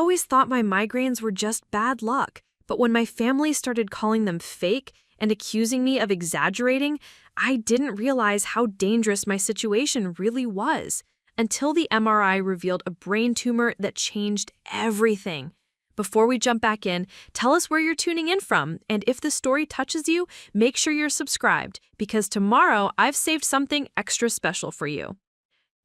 always thought my migraines were just bad luck, but when my family started calling them fake and accusing me of exaggerating, I didn't realize how dangerous my situation really was, until the MRI revealed a brain tumor that changed everything. Before we jump back in, tell us where you're tuning in from, and if the story touches you, make sure you're subscribed, because tomorrow I've saved something extra special for you.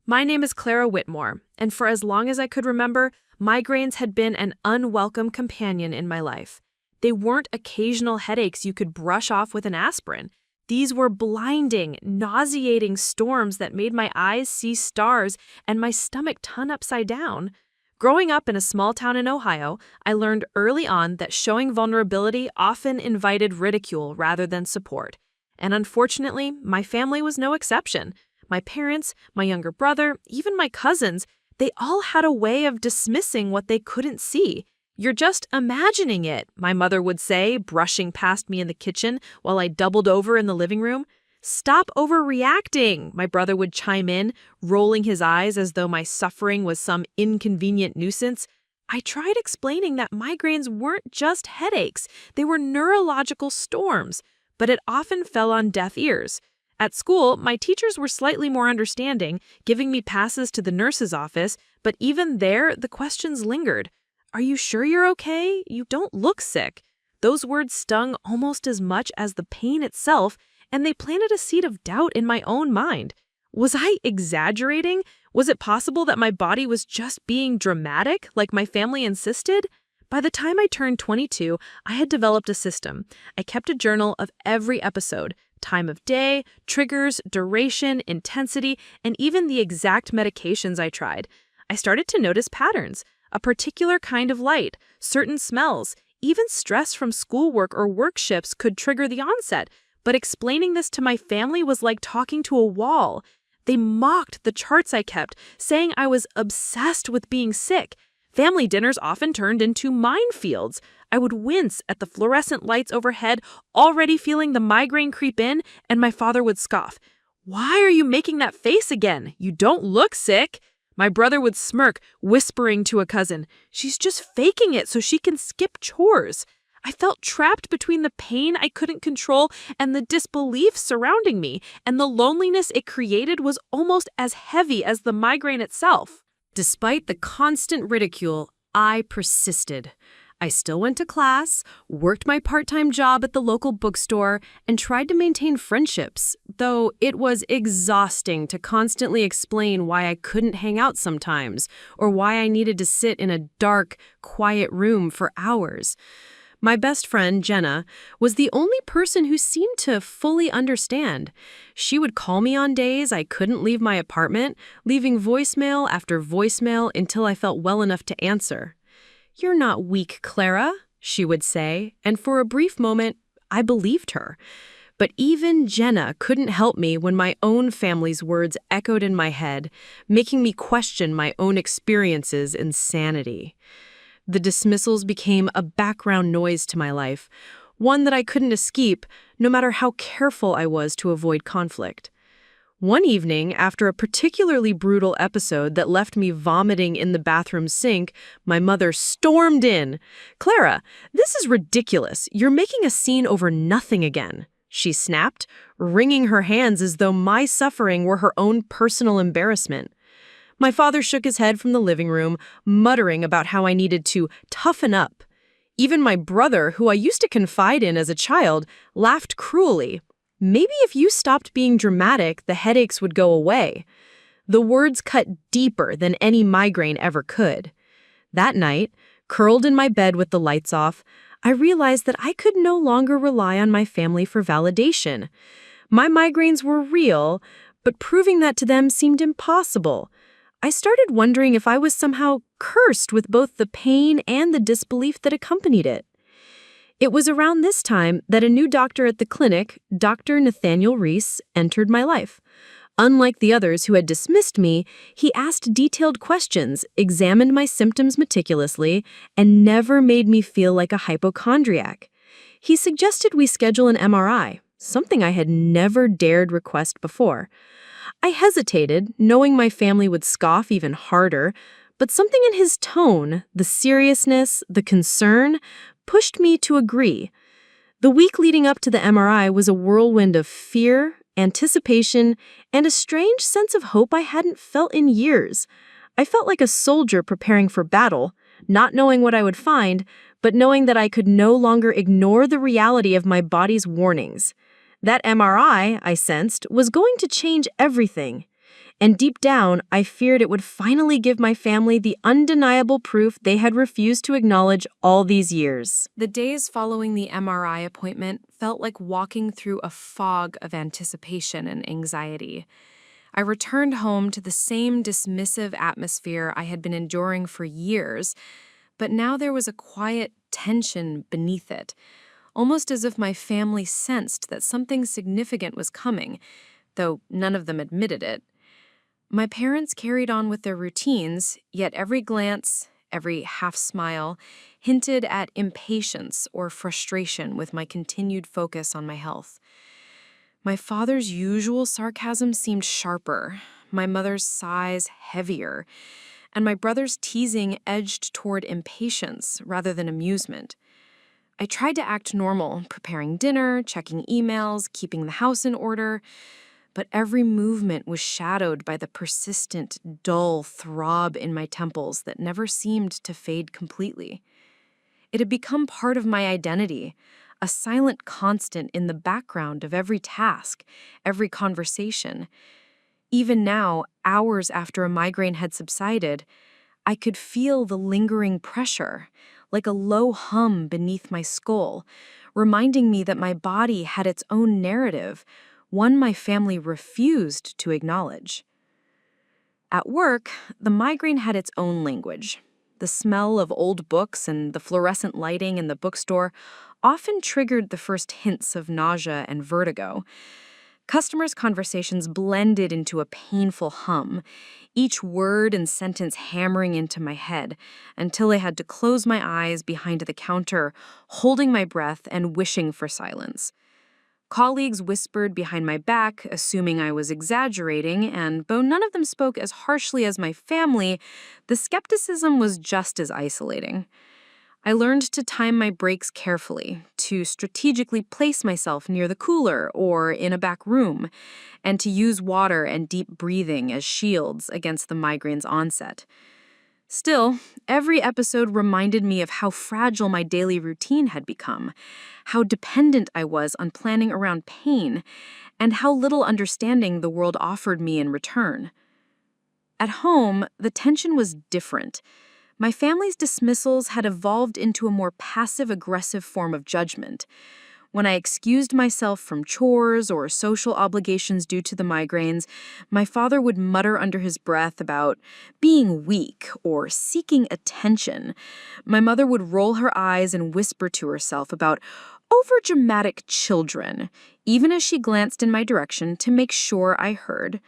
My name is Clara Whitmore, and for as long as I could remember, migraines had been an unwelcome companion in my life. They weren't occasional headaches you could brush off with an aspirin. These were blinding, nauseating storms that made my eyes see stars and my stomach turn upside down. Growing up in a small town in Ohio, I learned early on that showing vulnerability often invited ridicule rather than support. And unfortunately, my family was no exception. My parents, my younger brother, even my cousins, they all had a way of dismissing what they couldn't see. "You're just imagining it," my mother would say, brushing past me in the kitchen while I doubled over in the living room. "Stop overreacting," my brother would chime in, rolling his eyes as though my suffering was some inconvenient nuisance. I tried explaining that migraines weren't just headaches, they were neurological storms, but it often fell on deaf ears. At school, my teachers were slightly more understanding, giving me passes to the nurse's office, but even there, the questions lingered. "Are you sure you're okay? You don't look sick." Those words stung almost as much as the pain itself, and they planted a seed of doubt in my own mind. Was I exaggerating? Was it possible that my body was just being dramatic, like my family insisted? By the time I turned 22, I had developed a system. I kept a journal of every episode, time of day, triggers, duration, intensity, and even the exact medications I tried. I started to notice patterns, a particular kind of light, certain smells, even stress from schoolwork or work shifts could trigger the onset. But explaining this to my family was like talking to a wall. They mocked the charts I kept, saying I was obsessed with being sick. Family dinners often turned into minefields. I would wince at the fluorescent lights overhead, already feeling the migraine creep in, and my father would scoff. "Why are you making that face again? You don't look sick." My brother would smirk, whispering to a cousin, "She's just faking it so she can skip chores." I felt trapped between the pain I couldn't control and the disbelief surrounding me, and the loneliness it created was almost as heavy as the migraine itself. Despite the constant ridicule, I persisted. I still went to class, worked my part-time job at the local bookstore, and tried to maintain friendships, though it was exhausting to constantly explain why I couldn't hang out sometimes, or why I needed to sit in a dark, quiet room for hours. My best friend, Jenna, was the only person who seemed to fully understand. She would call me on days I couldn't leave my apartment, leaving voicemail after voicemail until I felt well enough to answer. "You're not weak, Clara," she would say, and for a brief moment, I believed her. But even Jenna couldn't help me when my own family's words echoed in my head, making me question my own experiences and sanity. The dismissals became a background noise to my life, one that I couldn't escape, no matter how careful I was to avoid conflict. One evening, after a particularly brutal episode that left me vomiting in the bathroom sink, my mother stormed in. "Clara, this is ridiculous. You're making a scene over nothing again," she snapped, wringing her hands as though my suffering were her own personal embarrassment. My father shook his head from the living room, muttering about how I needed to toughen up. Even my brother, who I used to confide in as a child, laughed cruelly. "Maybe if you stopped being dramatic, the headaches would go away." The words cut deeper than any migraine ever could. That night, curled in my bed with the lights off, I realized that I could no longer rely on my family for validation. My migraines were real, but proving that to them seemed impossible. I started wondering if I was somehow cursed with both the pain and the disbelief that accompanied it. It was around this time that a new doctor at the clinic, Dr. Nathaniel Reese, entered my life. Unlike the others who had dismissed me, he asked detailed questions, examined my symptoms meticulously, and never made me feel like a hypochondriac. He suggested we schedule an MRI, something I had never dared request before. I hesitated, knowing my family would scoff even harder, but something in his tone, the seriousness, the concern, pushed me to agree. The week leading up to the MRI was a whirlwind of fear, anticipation, and a strange sense of hope I hadn't felt in years. I felt like a soldier preparing for battle, not knowing what I would find, but knowing that I could no longer ignore the reality of my body's warnings. That MRI, I sensed, was going to change everything. And deep down, I feared it would finally give my family the undeniable proof they had refused to acknowledge all these years. The days following the MRI appointment felt like walking through a fog of anticipation and anxiety. I returned home to the same dismissive atmosphere I had been enduring for years, but now there was a quiet tension beneath it, almost as if my family sensed that something significant was coming, though none of them admitted it. My parents carried on with their routines, yet every glance, every half-smile, hinted at impatience or frustration with my continued focus on my health. My father's usual sarcasm seemed sharper, my mother's sighs heavier, and my brother's teasing edged toward impatience rather than amusement. I tried to act normal, preparing dinner, checking emails, keeping the house in order, but every movement was shadowed by the persistent, dull throb in my temples that never seemed to fade completely. It had become part of my identity, a silent constant in the background of every task, every conversation. Even now, hours after a migraine had subsided, I could feel the lingering pressure, like a low hum beneath my skull, reminding me that my body had its own narrative, one my family refused to acknowledge. At work, the migraine had its own language. The smell of old books and the fluorescent lighting in the bookstore often triggered the first hints of nausea and vertigo. Customers' conversations blended into a painful hum, each word and sentence hammering into my head, until I had to close my eyes behind the counter, holding my breath and wishing for silence. Colleagues whispered behind my back, assuming I was exaggerating, and though none of them spoke as harshly as my family, the skepticism was just as isolating. I learned to time my breaks carefully, to strategically place myself near the cooler or in a back room, and to use water and deep breathing as shields against the migraine's onset. Still, every episode reminded me of how fragile my daily routine had become, how dependent I was on planning around pain, and how little understanding the world offered me in return. At home, the tension was different. My family's dismissals had evolved into a more passive-aggressive form of judgment. When I excused myself from chores or social obligations due to the migraines, my father would mutter under his breath about being weak or seeking attention. My mother would roll her eyes and whisper to herself about overdramatic children, even as she glanced in my direction to make sure I heard.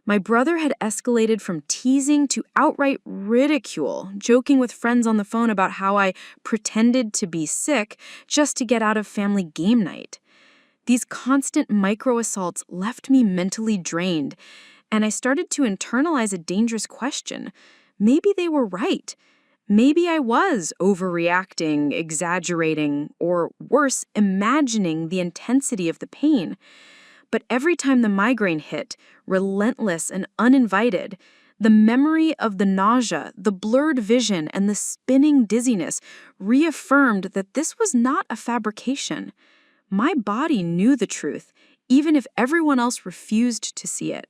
My brother had escalated from teasing to outright ridicule, joking with friends on the phone about how I pretended to be sick just to get out of family game night. These constant micro-assaults left me mentally drained, and I started to internalize a dangerous question. Maybe they were right. Maybe I was overreacting, exaggerating, or worse, imagining the intensity of the pain. But every time the migraine hit, relentless and uninvited, the memory of the nausea, the blurred vision, and the spinning dizziness reaffirmed that this was not a fabrication. My body knew the truth, even if everyone else refused to see it.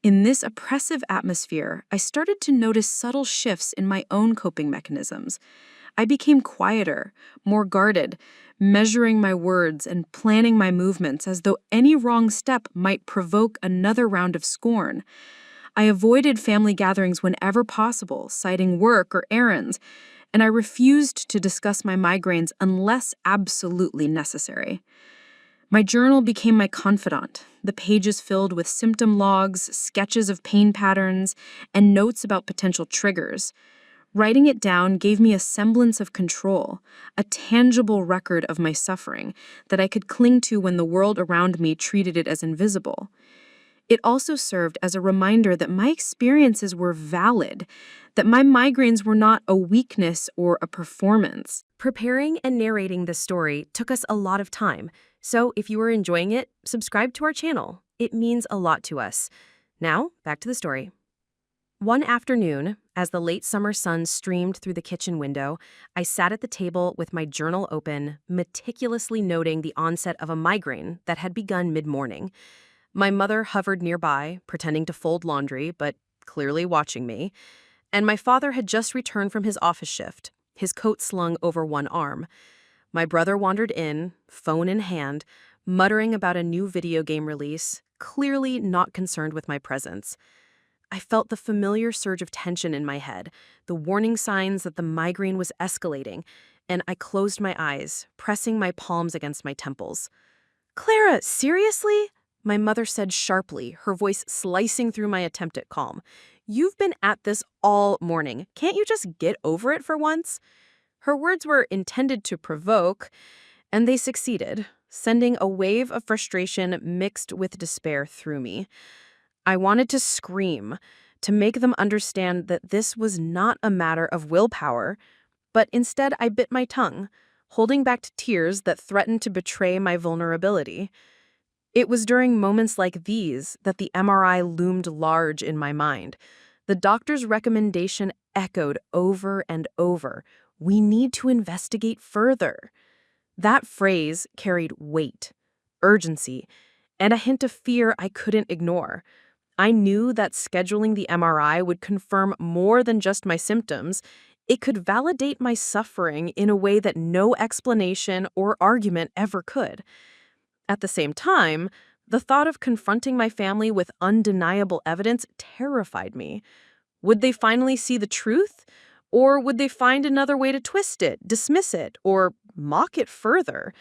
In this oppressive atmosphere, I started to notice subtle shifts in my own coping mechanisms. I became quieter, more guarded, measuring my words and planning my movements as though any wrong step might provoke another round of scorn. I avoided family gatherings whenever possible, citing work or errands, and I refused to discuss my migraines unless absolutely necessary. My journal became my confidant, the pages filled with symptom logs, sketches of pain patterns, and notes about potential triggers. Writing it down gave me a semblance of control, a tangible record of my suffering that I could cling to when the world around me treated it as invisible. It also served as a reminder that my experiences were valid, that my migraines were not a weakness or a performance. Preparing and narrating this story took us a lot of time, so if you are enjoying it, subscribe to our channel. It means a lot to us. Now, back to the story. One afternoon, as the late summer sun streamed through the kitchen window, I sat at the table with my journal open, meticulously noting the onset of a migraine that had begun mid-morning. My mother hovered nearby, pretending to fold laundry, but clearly watching me. And my father had just returned from his office shift, his coat slung over one arm. My brother wandered in, phone in hand, muttering about a new video game release, clearly not concerned with my presence. I felt the familiar surge of tension in my head, the warning signs that the migraine was escalating, and I closed my eyes, pressing my palms against my temples. "Clara, seriously?" My mother said sharply, her voice slicing through my attempt at calm. "You've been at this all morning. Can't you just get over it for once?" Her words were intended to provoke, and they succeeded, sending a wave of frustration mixed with despair through me. I wanted to scream, to make them understand that this was not a matter of willpower, but instead I bit my tongue, holding back tears that threatened to betray my vulnerability. It was during moments like these that the MRI loomed large in my mind. The doctor's recommendation echoed over and over. "We need to investigate further." That phrase carried weight, urgency, and a hint of fear I couldn't ignore. I knew that scheduling the MRI would confirm more than just my symptoms. It could validate my suffering in a way that no explanation or argument ever could. At the same time, the thought of confronting my family with undeniable evidence terrified me. Would they finally see the truth? Or would they find another way to twist it, dismiss it, or mock it further?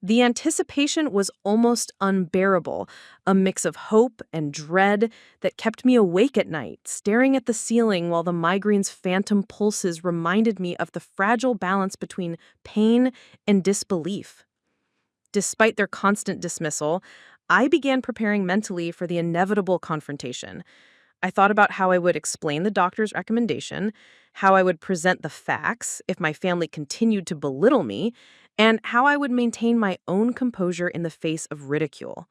The anticipation was almost unbearable, a mix of hope and dread that kept me awake at night, staring at the ceiling while the migraine's phantom pulses reminded me of the fragile balance between pain and disbelief. Despite their constant dismissal, I began preparing mentally for the inevitable confrontation. I thought about how I would explain the doctor's recommendation, how I would present the facts if my family continued to belittle me, and how I would maintain my own composure in the face of ridicule.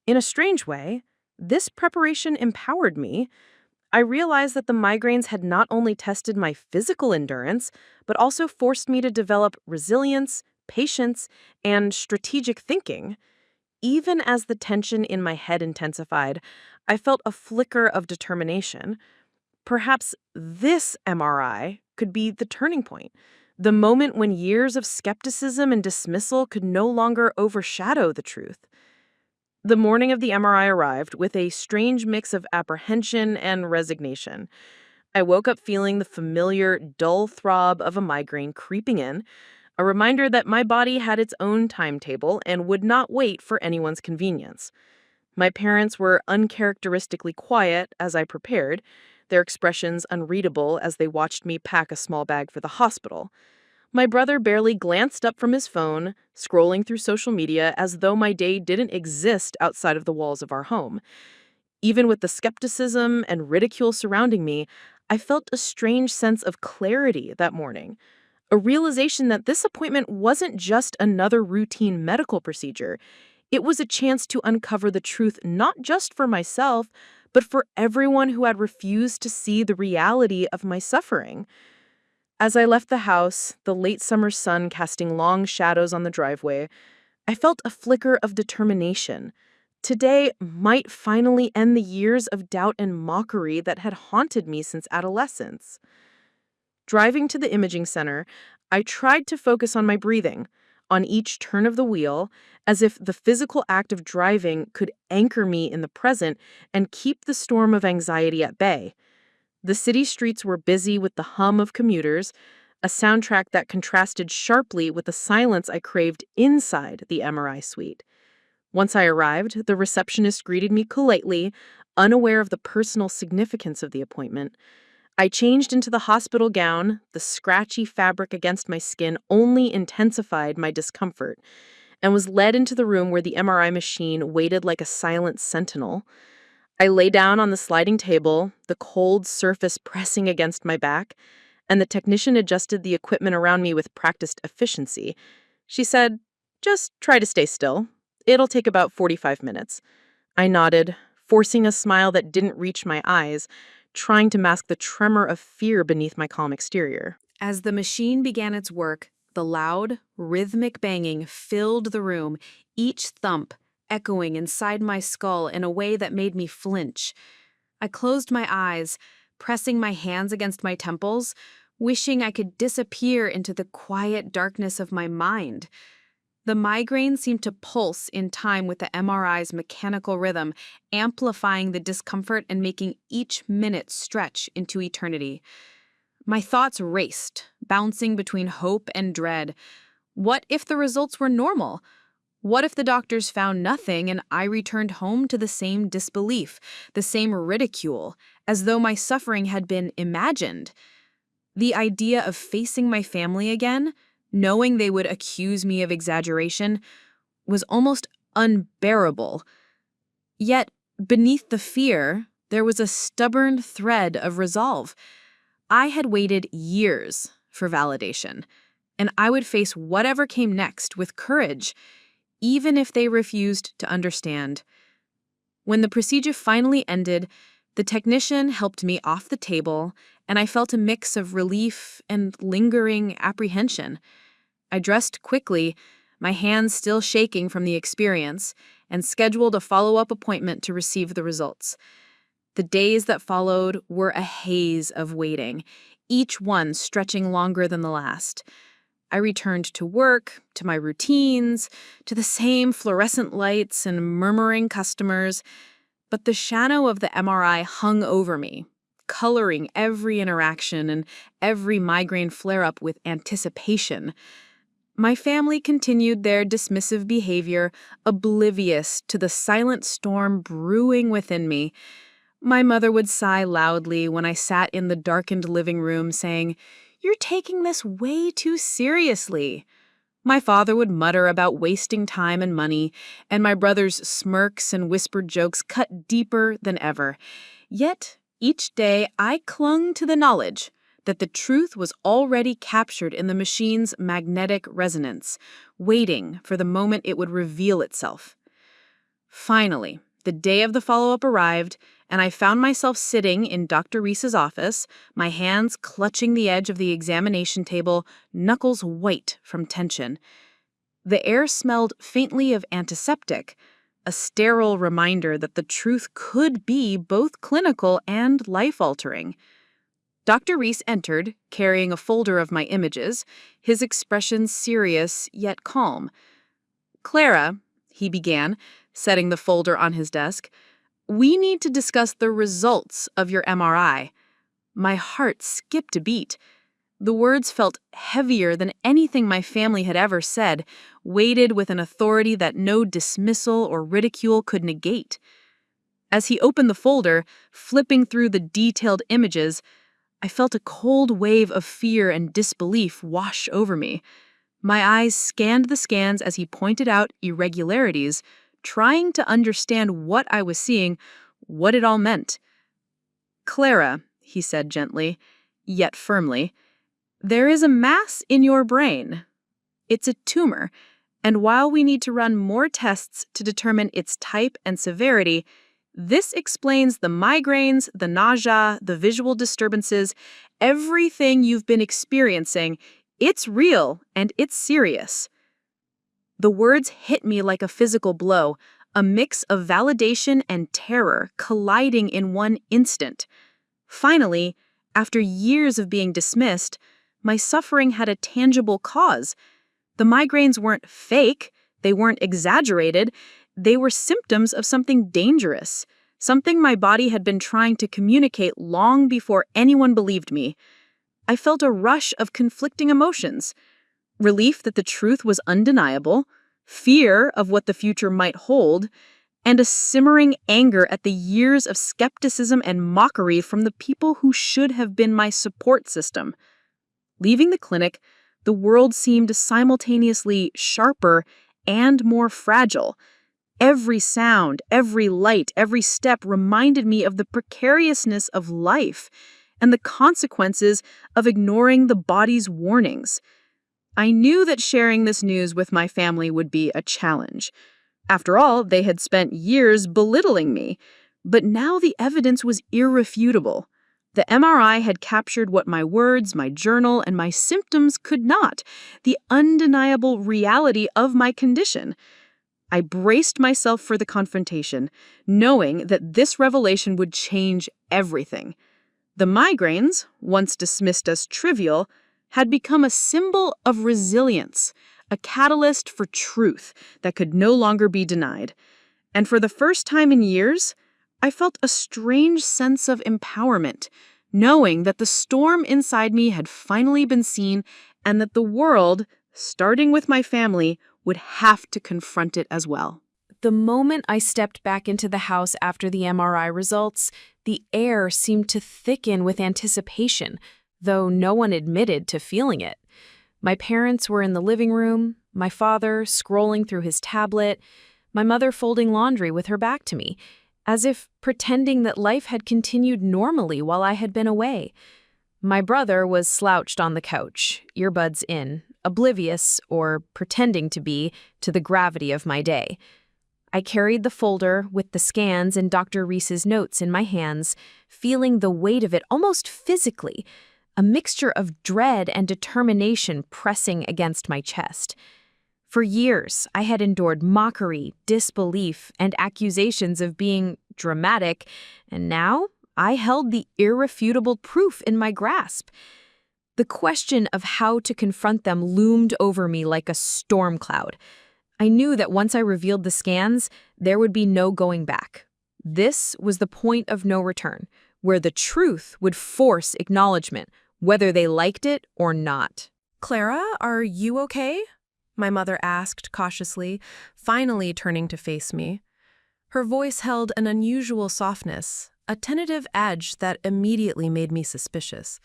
In a strange way, this preparation empowered me. I realized that the migraines had not only tested my physical endurance, but also forced me to develop resilience, patience, and strategic thinking. Even as the tension in my head intensified, I felt a flicker of determination. Perhaps this MRI could be the turning point, the moment when years of skepticism and dismissal could no longer overshadow the truth. The morning of the MRI arrived with a strange mix of apprehension and resignation. I woke up feeling the familiar, dull throb of a migraine creeping in, a reminder that my body had its own timetable and would not wait for anyone's convenience. My parents were uncharacteristically quiet as I prepared, their expressions unreadable as they watched me pack a small bag for the hospital. My brother barely glanced up from his phone, scrolling through social media as though my day didn't exist outside of the walls of our home. Even with the skepticism and ridicule surrounding me, I felt a strange sense of clarity that morning. A realization that this appointment wasn't just another routine medical procedure. It was a chance to uncover the truth not just for myself, but for everyone who had refused to see the reality of my suffering. As I left the house, the late summer sun casting long shadows on the driveway, I felt a flicker of determination. Today might finally end the years of doubt and mockery that had haunted me since adolescence. Driving to the imaging center, I tried to focus on my breathing, on each turn of the wheel, as if the physical act of driving could anchor me in the present and keep the storm of anxiety at bay. The city streets were busy with the hum of commuters, a soundtrack that contrasted sharply with the silence I craved inside the MRI suite. Once I arrived, the receptionist greeted me politely, unaware of the personal significance of the appointment. I changed into the hospital gown. The scratchy fabric against my skin only intensified my discomfort, and was led into the room where the MRI machine waited like a silent sentinel. I lay down on the sliding table, the cold surface pressing against my back, and the technician adjusted the equipment around me with practiced efficiency. She said, "Just try to stay still. It'll take about 45 minutes." I nodded, forcing a smile that didn't reach my eyes, trying to mask the tremor of fear beneath my calm exterior. As the machine began its work, the loud, rhythmic banging filled the room, each thump echoing inside my skull in a way that made me flinch. I closed my eyes, pressing my hands against my temples, wishing I could disappear into the quiet darkness of my mind. The migraine seemed to pulse in time with the MRI's mechanical rhythm, amplifying the discomfort and making each minute stretch into eternity. My thoughts raced, bouncing between hope and dread. What if the results were normal? What if the doctors found nothing and I returned home to the same disbelief, the same ridicule, as though my suffering had been imagined? The idea of facing my family again, knowing they would accuse me of exaggeration, was almost unbearable. Yet, beneath the fear, there was a stubborn thread of resolve. I had waited years for validation, and I would face whatever came next with courage, even if they refused to understand. When the procedure finally ended, the technician helped me off the table, and I felt a mix of relief and lingering apprehension. I dressed quickly, my hands still shaking from the experience, and scheduled a follow-up appointment to receive the results. The days that followed were a haze of waiting, each one stretching longer than the last. I returned to work, to my routines, to the same fluorescent lights and murmuring customers, but the shadow of the MRI hung over me, coloring every interaction and every migraine flare-up with anticipation. My family continued their dismissive behavior, oblivious to the silent storm brewing within me. My mother would sigh loudly when I sat in the darkened living room saying, "You're taking this way too seriously." My father would mutter about wasting time and money, and my brother's smirks and whispered jokes cut deeper than ever. Yet, each day I clung to the knowledge that the truth was already captured in the machine's magnetic resonance, waiting for the moment it would reveal itself. Finally, the day of the follow-up arrived, and I found myself sitting in Dr. Reese's office, my hands clutching the edge of the examination table, knuckles white from tension. The air smelled faintly of antiseptic, a sterile reminder that the truth could be both clinical and life-altering. Dr. Reese entered, carrying a folder of my images, his expression serious yet calm. "Clara," he began, setting the folder on his desk, "we need to discuss the results of your MRI." My heart skipped a beat. The words felt heavier than anything my family had ever said, weighted with an authority that no dismissal or ridicule could negate. As he opened the folder, flipping through the detailed images, I felt a cold wave of fear and disbelief wash over me. My eyes scanned the scans as he pointed out irregularities, trying to understand what I was seeing, what it all meant. "Clara," he said gently, yet firmly, "there is a mass in your brain. It's a tumor, and while we need to run more tests to determine its type and severity, this explains the migraines, the nausea, the visual disturbances, everything you've been experiencing. It's real and it's serious." The words hit me like a physical blow, a mix of validation and terror colliding in one instant. Finally, after years of being dismissed, my suffering had a tangible cause. The migraines weren't fake, they weren't exaggerated, they were symptoms of something dangerous, something my body had been trying to communicate long before anyone believed me. I felt a rush of conflicting emotions. Relief that the truth was undeniable, fear of what the future might hold, and a simmering anger at the years of skepticism and mockery from the people who should have been my support system. Leaving the clinic, the world seemed simultaneously sharper and more fragile. Every sound, every light, every step reminded me of the precariousness of life and the consequences of ignoring the body's warnings. I knew that sharing this news with my family would be a challenge. After all, they had spent years belittling me, but now the evidence was irrefutable. The MRI had captured what my words, my journal, and my symptoms could not, the undeniable reality of my condition. I braced myself for the confrontation, knowing that this revelation would change everything. The migraines, once dismissed as trivial, had become a symbol of resilience, a catalyst for truth that could no longer be denied. And for the first time in years, I felt a strange sense of empowerment, knowing that the storm inside me had finally been seen and that the world, starting with my family, would have to confront it as well. The moment I stepped back into the house after the MRI results, the air seemed to thicken with anticipation, though no one admitted to feeling it. My parents were in the living room, my father scrolling through his tablet, my mother folding laundry with her back to me, as if pretending that life had continued normally while I had been away. My brother was slouched on the couch, earbuds in, oblivious, or pretending to be, to the gravity of my day. I carried the folder with the scans and Dr. Reese's notes in my hands, feeling the weight of it almost physically, a mixture of dread and determination pressing against my chest. For years, I had endured mockery, disbelief, and accusations of being dramatic, and now I held the irrefutable proof in my grasp. The question of how to confront them loomed over me like a storm cloud. I knew that once I revealed the scans, there would be no going back. This was the point of no return, where the truth would force acknowledgement, whether they liked it or not. "Clara, are you okay?" my mother asked cautiously, finally turning to face me. Her voice held an unusual softness, a tentative edge that immediately made me suspicious.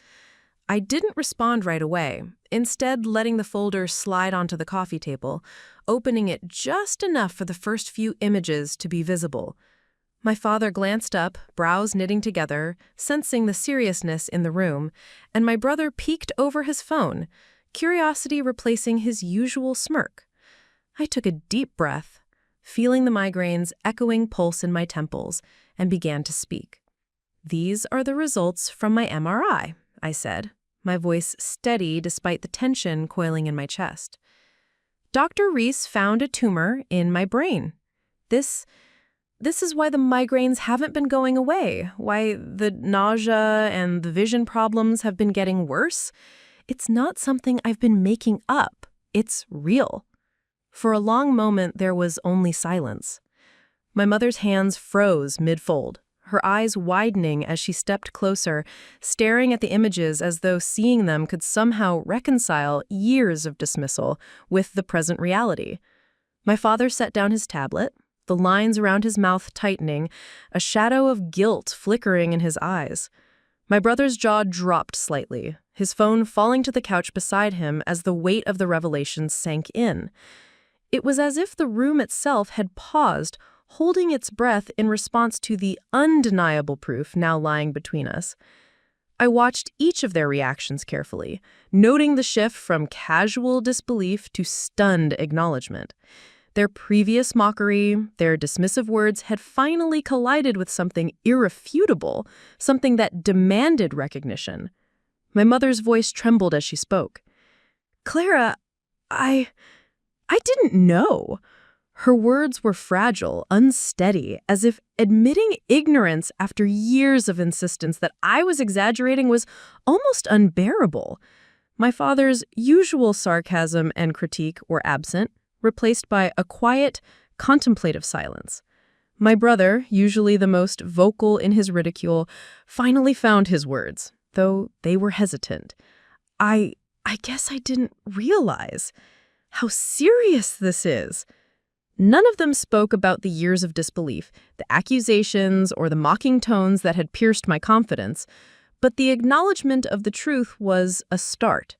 I didn't respond right away, instead letting the folder slide onto the coffee table, opening it just enough for the first few images to be visible. My father glanced up, brows knitting together, sensing the seriousness in the room, and my brother peeked over his phone, curiosity replacing his usual smirk. I took a deep breath, feeling the migraines' echoing pulse in my temples, and began to speak. "These are the results from my MRI," I said, my voice steady despite the tension coiling in my chest. "Dr. Reese found a tumor in my brain. This is why the migraines haven't been going away, why the nausea and the vision problems have been getting worse. It's not something I've been making up. It's real." For a long moment, there was only silence. My mother's hands froze mid-fold, her eyes widening as she stepped closer, staring at the images as though seeing them could somehow reconcile years of dismissal with the present reality. My father set down his tablet, the lines around his mouth tightening, a shadow of guilt flickering in his eyes. My brother's jaw dropped slightly, his phone falling to the couch beside him as the weight of the revelation sank in. It was as if the room itself had paused, holding its breath in response to the undeniable proof now lying between us. I watched each of their reactions carefully, noting the shift from casual disbelief to stunned acknowledgement. Their previous mockery, their dismissive words had finally collided with something irrefutable, something that demanded recognition. My mother's voice trembled as she spoke. "Clara, I didn't know." Her words were fragile, unsteady, as if admitting ignorance after years of insistence that I was exaggerating was almost unbearable. My father's usual sarcasm and critique were absent, replaced by a quiet, contemplative silence. My brother, usually the most vocal in his ridicule, finally found his words, though they were hesitant. I guess I didn't realize how serious this is." None of them spoke about the years of disbelief, the accusations, or the mocking tones that had pierced my confidence, but the acknowledgement of the truth was a start.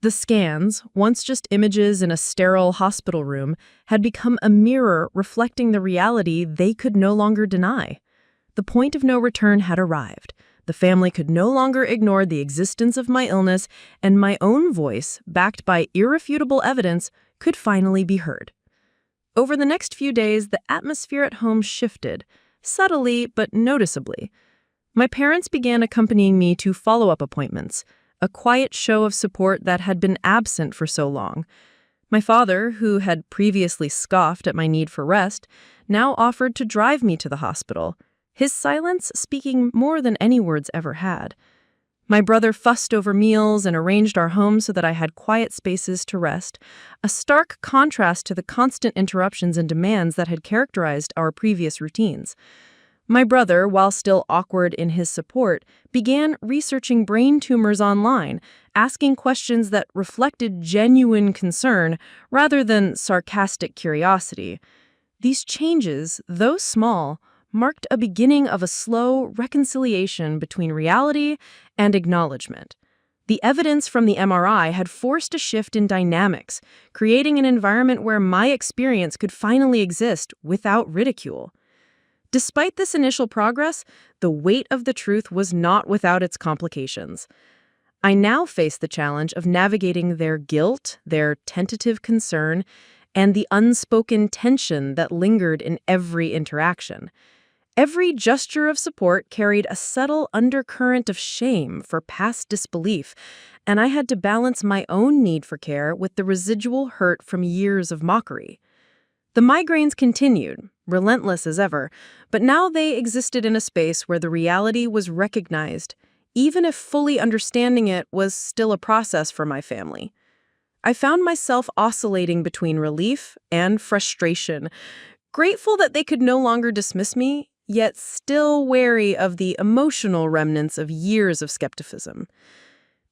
The scans, once just images in a sterile hospital room, had become a mirror reflecting the reality they could no longer deny. The point of no return had arrived. The family could no longer ignore the existence of my illness, and my own voice, backed by irrefutable evidence, could finally be heard. Over the next few days, the atmosphere at home shifted, subtly but noticeably. My parents began accompanying me to follow-up appointments, a quiet show of support that had been absent for so long. My father, who had previously scoffed at my need for rest, now offered to drive me to the hospital, his silence speaking more than any words ever had. My brother fussed over meals and arranged our home so that I had quiet spaces to rest, a stark contrast to the constant interruptions and demands that had characterized our previous routines. My brother, while still awkward in his support, began researching brain tumors online, asking questions that reflected genuine concern rather than sarcastic curiosity. These changes, though small, marked a beginning of a slow reconciliation between reality and acknowledgement. The evidence from the MRI had forced a shift in dynamics, creating an environment where my experience could finally exist without ridicule. Despite this initial progress, the weight of the truth was not without its complications. I now faced the challenge of navigating their guilt, their tentative concern, and the unspoken tension that lingered in every interaction. Every gesture of support carried a subtle undercurrent of shame for past disbelief, and I had to balance my own need for care with the residual hurt from years of mockery. The migraines continued, relentless as ever, but now they existed in a space where the reality was recognized, even if fully understanding it was still a process for my family. I found myself oscillating between relief and frustration, grateful that they could no longer dismiss me, yet still wary of the emotional remnants of years of skepticism.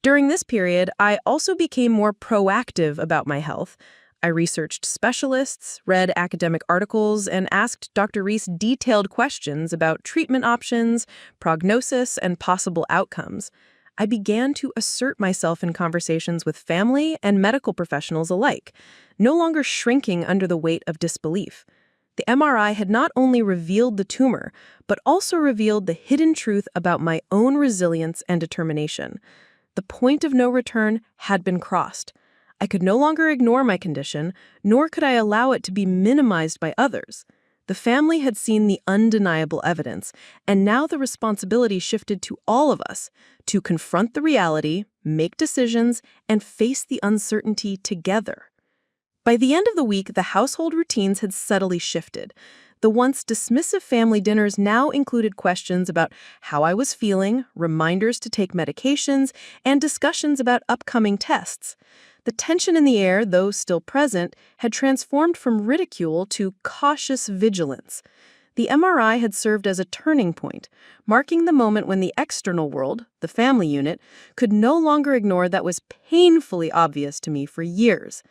During this period, I also became more proactive about my health. I researched specialists, read academic articles, and asked Dr. Reese detailed questions about treatment options, prognosis, and possible outcomes. I began to assert myself in conversations with family and medical professionals alike, no longer shrinking under the weight of disbelief. The MRI had not only revealed the tumor, but also revealed the hidden truth about my own resilience and determination. The point of no return had been crossed. I could no longer ignore my condition, nor could I allow it to be minimized by others. The family had seen the undeniable evidence, and now the responsibility shifted to all of us to confront the reality, make decisions, and face the uncertainty together. By the end of the week, the household routines had subtly shifted. The once dismissive family dinners now included questions about how I was feeling, reminders to take medications, and discussions about upcoming tests. The tension in the air, though still present, had transformed from ridicule to cautious vigilance. The MRI had served as a turning point, marking the moment when the external world, the family unit, could no longer ignore that was painfully obvious to me for years.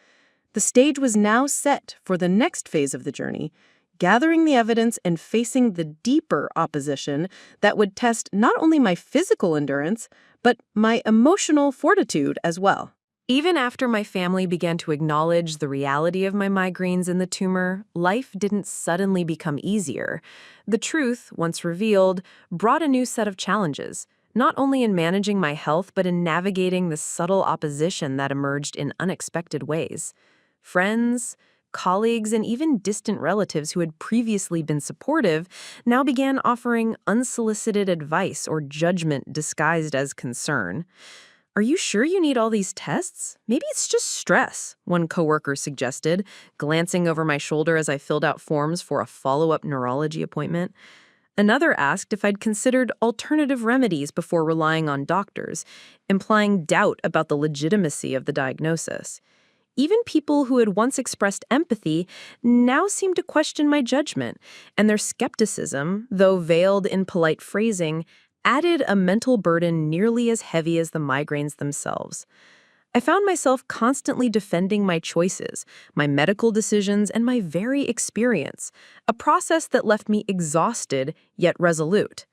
The stage was now set for the next phase of the journey, gathering the evidence and facing the deeper opposition that would test not only my physical endurance, but my emotional fortitude as well. Even after my family began to acknowledge the reality of my migraines and the tumor, life didn't suddenly become easier. The truth, once revealed, brought a new set of challenges, not only in managing my health, but in navigating the subtle opposition that emerged in unexpected ways. Friends, colleagues, and even distant relatives who had previously been supportive now began offering unsolicited advice or judgment disguised as concern. "Are you sure you need all these tests? Maybe it's just stress," one coworker suggested, glancing over my shoulder as I filled out forms for a follow-up neurology appointment. Another asked if I'd considered alternative remedies before relying on doctors, implying doubt about the legitimacy of the diagnosis. Even people who had once expressed empathy now seemed to question my judgment, and their skepticism, though veiled in polite phrasing, added a mental burden nearly as heavy as the migraines themselves. I found myself constantly defending my choices, my medical decisions, and my very experience, a process that left me exhausted yet resolute.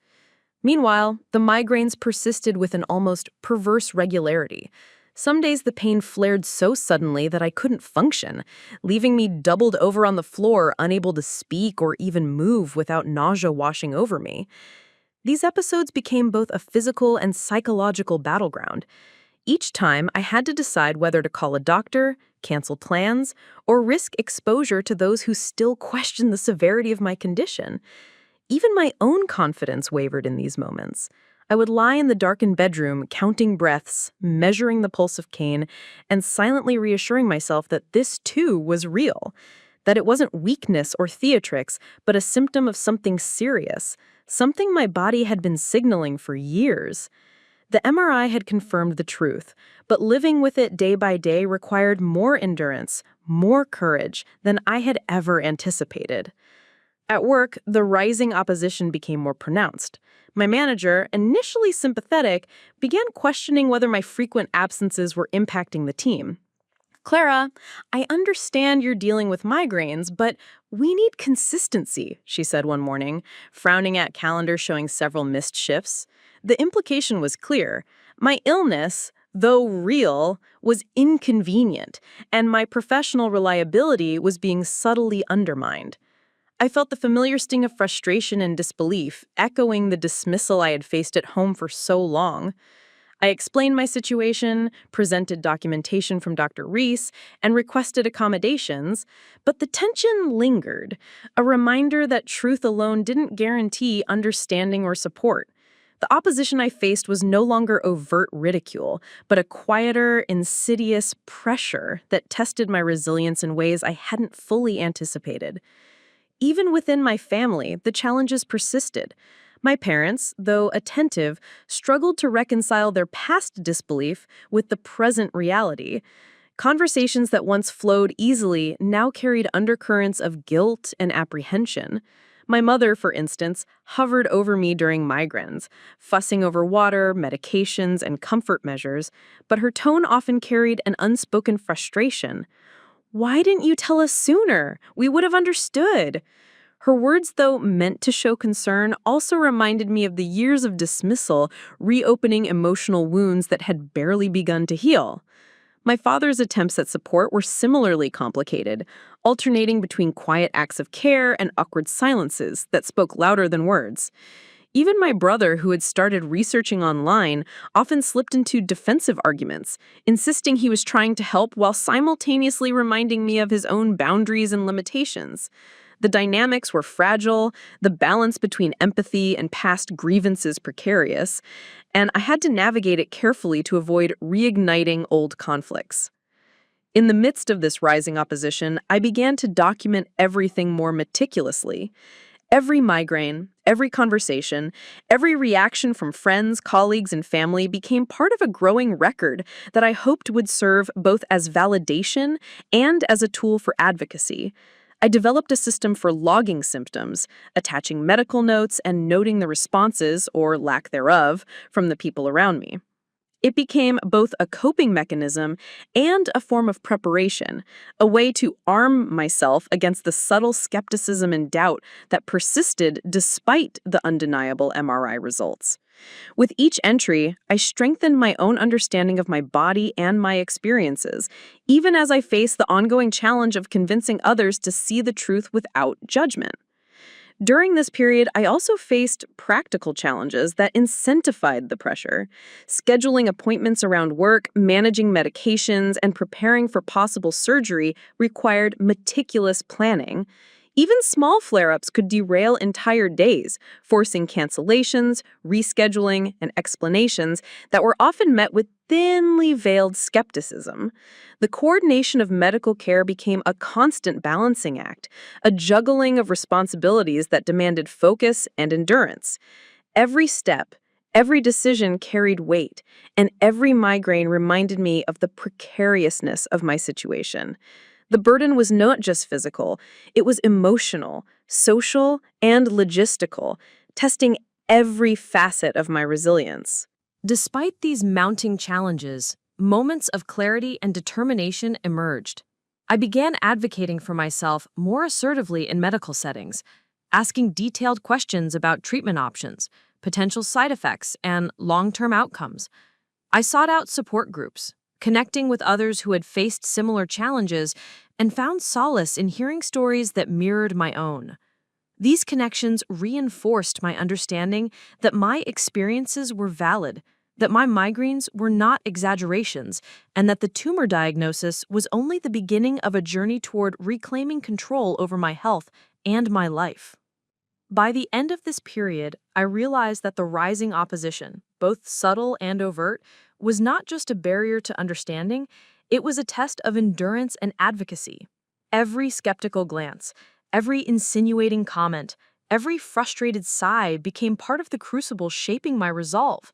Meanwhile, the migraines persisted with an almost perverse regularity. Some days the pain flared so suddenly that I couldn't function, leaving me doubled over on the floor, unable to speak or even move without nausea washing over me. These episodes became both a physical and psychological battleground. Each time, I had to decide whether to call a doctor, cancel plans, or risk exposure to those who still questioned the severity of my condition. Even my own confidence wavered in these moments. I would lie in the darkened bedroom, counting breaths, measuring the pulse of Cain, and silently reassuring myself that this too was real, that it wasn't weakness or theatrics, but a symptom of something serious, something my body had been signaling for years. The MRI had confirmed the truth, but living with it day by day required more endurance, more courage than I had ever anticipated. At work, the rising opposition became more pronounced. My manager, initially sympathetic, began questioning whether my frequent absences were impacting the team. "Clara, I understand you're dealing with migraines, but we need consistency," she said one morning, frowning at calendar showing several missed shifts. The implication was clear. My illness, though real, was inconvenient, and my professional reliability was being subtly undermined. I felt the familiar sting of frustration and disbelief, echoing the dismissal I had faced at home for so long. I explained my situation, presented documentation from Dr. Reese, and requested accommodations, but the tension lingered, a reminder that truth alone didn't guarantee understanding or support. The opposition I faced was no longer overt ridicule, but a quieter, insidious pressure that tested my resilience in ways I hadn't fully anticipated. Even within my family, the challenges persisted. My parents, though attentive, struggled to reconcile their past disbelief with the present reality. Conversations that once flowed easily now carried undercurrents of guilt and apprehension. My mother, for instance, hovered over me during migraines, fussing over water, medications, and comfort measures, but her tone often carried an unspoken frustration. "Why didn't you tell us sooner? We would have understood." Her words, though meant to show concern, also reminded me of the years of dismissal, reopening emotional wounds that had barely begun to heal. My father's attempts at support were similarly complicated, alternating between quiet acts of care and awkward silences that spoke louder than words. Even my brother, who had started researching online, often slipped into defensive arguments, insisting he was trying to help while simultaneously reminding me of his own boundaries and limitations. The dynamics were fragile, the balance between empathy and past grievances precarious, and I had to navigate it carefully to avoid reigniting old conflicts. In the midst of this rising opposition, I began to document everything more meticulously. Every migraine, every conversation, every reaction from friends, colleagues, and family became part of a growing record that I hoped would serve both as validation and as a tool for advocacy. I developed a system for logging symptoms, attaching medical notes and noting the responses, or lack thereof, from the people around me. It became both a coping mechanism and a form of preparation, a way to arm myself against the subtle skepticism and doubt that persisted despite the undeniable MRI results. With each entry, I strengthened my own understanding of my body and my experiences, even as I faced the ongoing challenge of convincing others to see the truth without judgment. During this period, I also faced practical challenges that incentivized the pressure. Scheduling appointments around work, managing medications, and preparing for possible surgery required meticulous planning. Even small flare-ups could derail entire days, forcing cancellations, rescheduling, and explanations that were often met with thinly veiled skepticism. The coordination of medical care became a constant balancing act, a juggling of responsibilities that demanded focus and endurance. Every step, every decision carried weight, and every migraine reminded me of the precariousness of my situation. The burden was not just physical, it was emotional, social, and logistical, testing every facet of my resilience. Despite these mounting challenges, moments of clarity and determination emerged. I began advocating for myself more assertively in medical settings, asking detailed questions about treatment options, potential side effects, and long-term outcomes. I sought out support groups, connecting with others who had faced similar challenges, and found solace in hearing stories that mirrored my own. These connections reinforced my understanding that my experiences were valid, that my migraines were not exaggerations, and that the tumor diagnosis was only the beginning of a journey toward reclaiming control over my health and my life. By the end of this period, I realized that the rising opposition, both subtle and overt, was not just a barrier to understanding, it was a test of endurance and advocacy. Every skeptical glance, every insinuating comment, every frustrated sigh became part of the crucible shaping my resolve.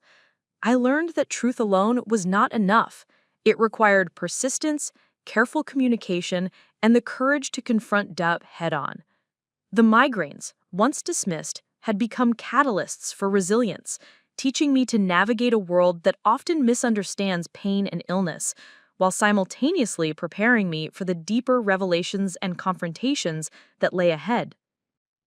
I learned that truth alone was not enough. It required persistence, careful communication, and the courage to confront doubt head-on. The migraines, once dismissed, had become catalysts for resilience, teaching me to navigate a world that often misunderstands pain and illness, while simultaneously preparing me for the deeper revelations and confrontations that lay ahead.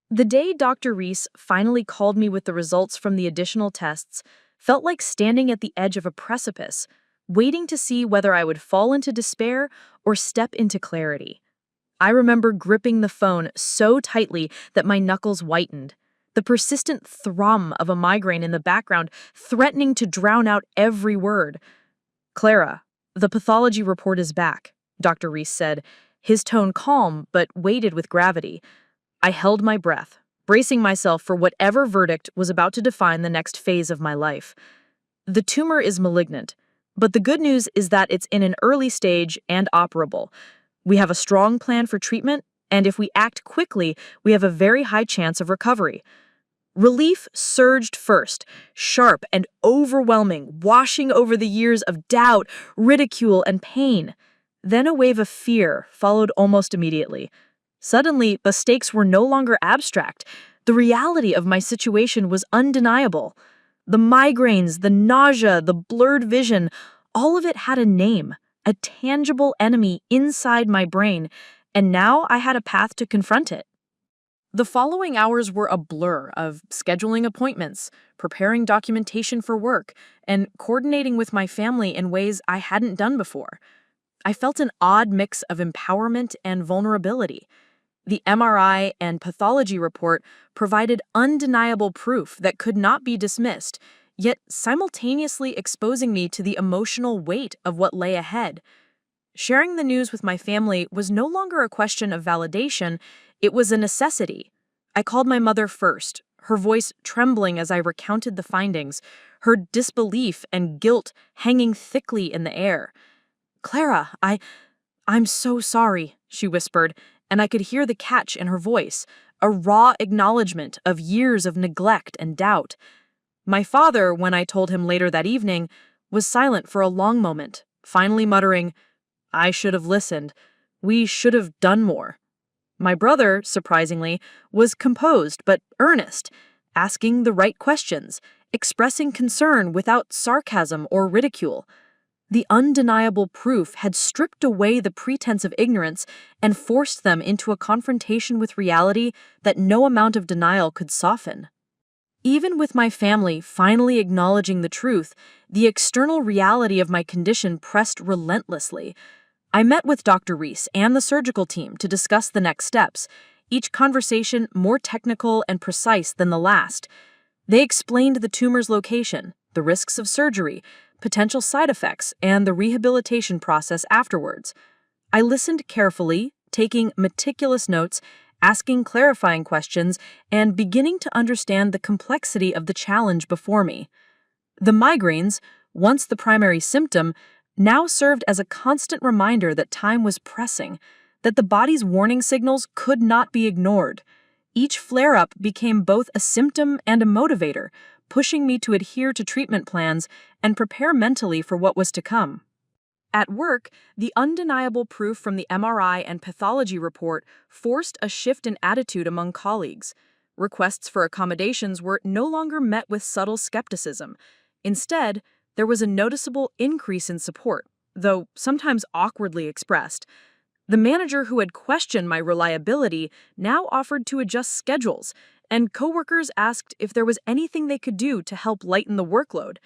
The day Dr. Reese finally called me with the results from the additional tests felt like standing at the edge of a precipice, waiting to see whether I would fall into despair or step into clarity. I remember gripping the phone so tightly that my knuckles whitened, the persistent thrum of a migraine in the background threatening to drown out every word. "Clara, the pathology report is back," Dr. Reese said, his tone calm but weighted with gravity. I held my breath, bracing myself for whatever verdict was about to define the next phase of my life. "The tumor is malignant, but the good news is that it's in an early stage and operable. We have a strong plan for treatment, and if we act quickly, we have a very high chance of recovery." Relief surged first, sharp and overwhelming, washing over the years of doubt, ridicule, and pain. Then a wave of fear followed almost immediately. Suddenly, the stakes were no longer abstract. The reality of my situation was undeniable. The migraines, the nausea, the blurred vision, all of it had a name, a tangible enemy inside my brain, and now I had a path to confront it. The following hours were a blur of scheduling appointments, preparing documentation for work, and coordinating with my family in ways I hadn't done before. I felt an odd mix of empowerment and vulnerability. The MRI and pathology report provided undeniable proof that could not be dismissed, yet simultaneously exposing me to the emotional weight of what lay ahead. Sharing the news with my family was no longer a question of validation, it was a necessity. I called my mother first, her voice trembling as I recounted the findings, her disbelief and guilt hanging thickly in the air. "Clara, I'm so sorry," she whispered, and I could hear the catch in her voice, a raw acknowledgement of years of neglect and doubt. My father, when I told him later that evening, was silent for a long moment, finally muttering, "I should have listened. We should have done more." My brother, surprisingly, was composed but earnest, asking the right questions, expressing concern without sarcasm or ridicule. The undeniable proof had stripped away the pretense of ignorance and forced them into a confrontation with reality that no amount of denial could soften. Even with my family finally acknowledging the truth, the external reality of my condition pressed relentlessly. I met with Dr. Reese and the surgical team to discuss the next steps, each conversation more technical and precise than the last. They explained the tumor's location, the risks of surgery, potential side effects, and the rehabilitation process afterwards. I listened carefully, taking meticulous notes, asking clarifying questions, and beginning to understand the complexity of the challenge before me. The migraines, once the primary symptom, now served as a constant reminder that time was pressing, that the body's warning signals could not be ignored. Each flare-up became both a symptom and a motivator, pushing me to adhere to treatment plans and prepare mentally for what was to come. At work, the undeniable proof from the MRI and pathology report forced a shift in attitude among colleagues. Requests for accommodations were no longer met with subtle skepticism. Instead, there was a noticeable increase in support, though sometimes awkwardly expressed. The manager who had questioned my reliability now offered to adjust schedules, and coworkers asked if there was anything they could do to help lighten the workload.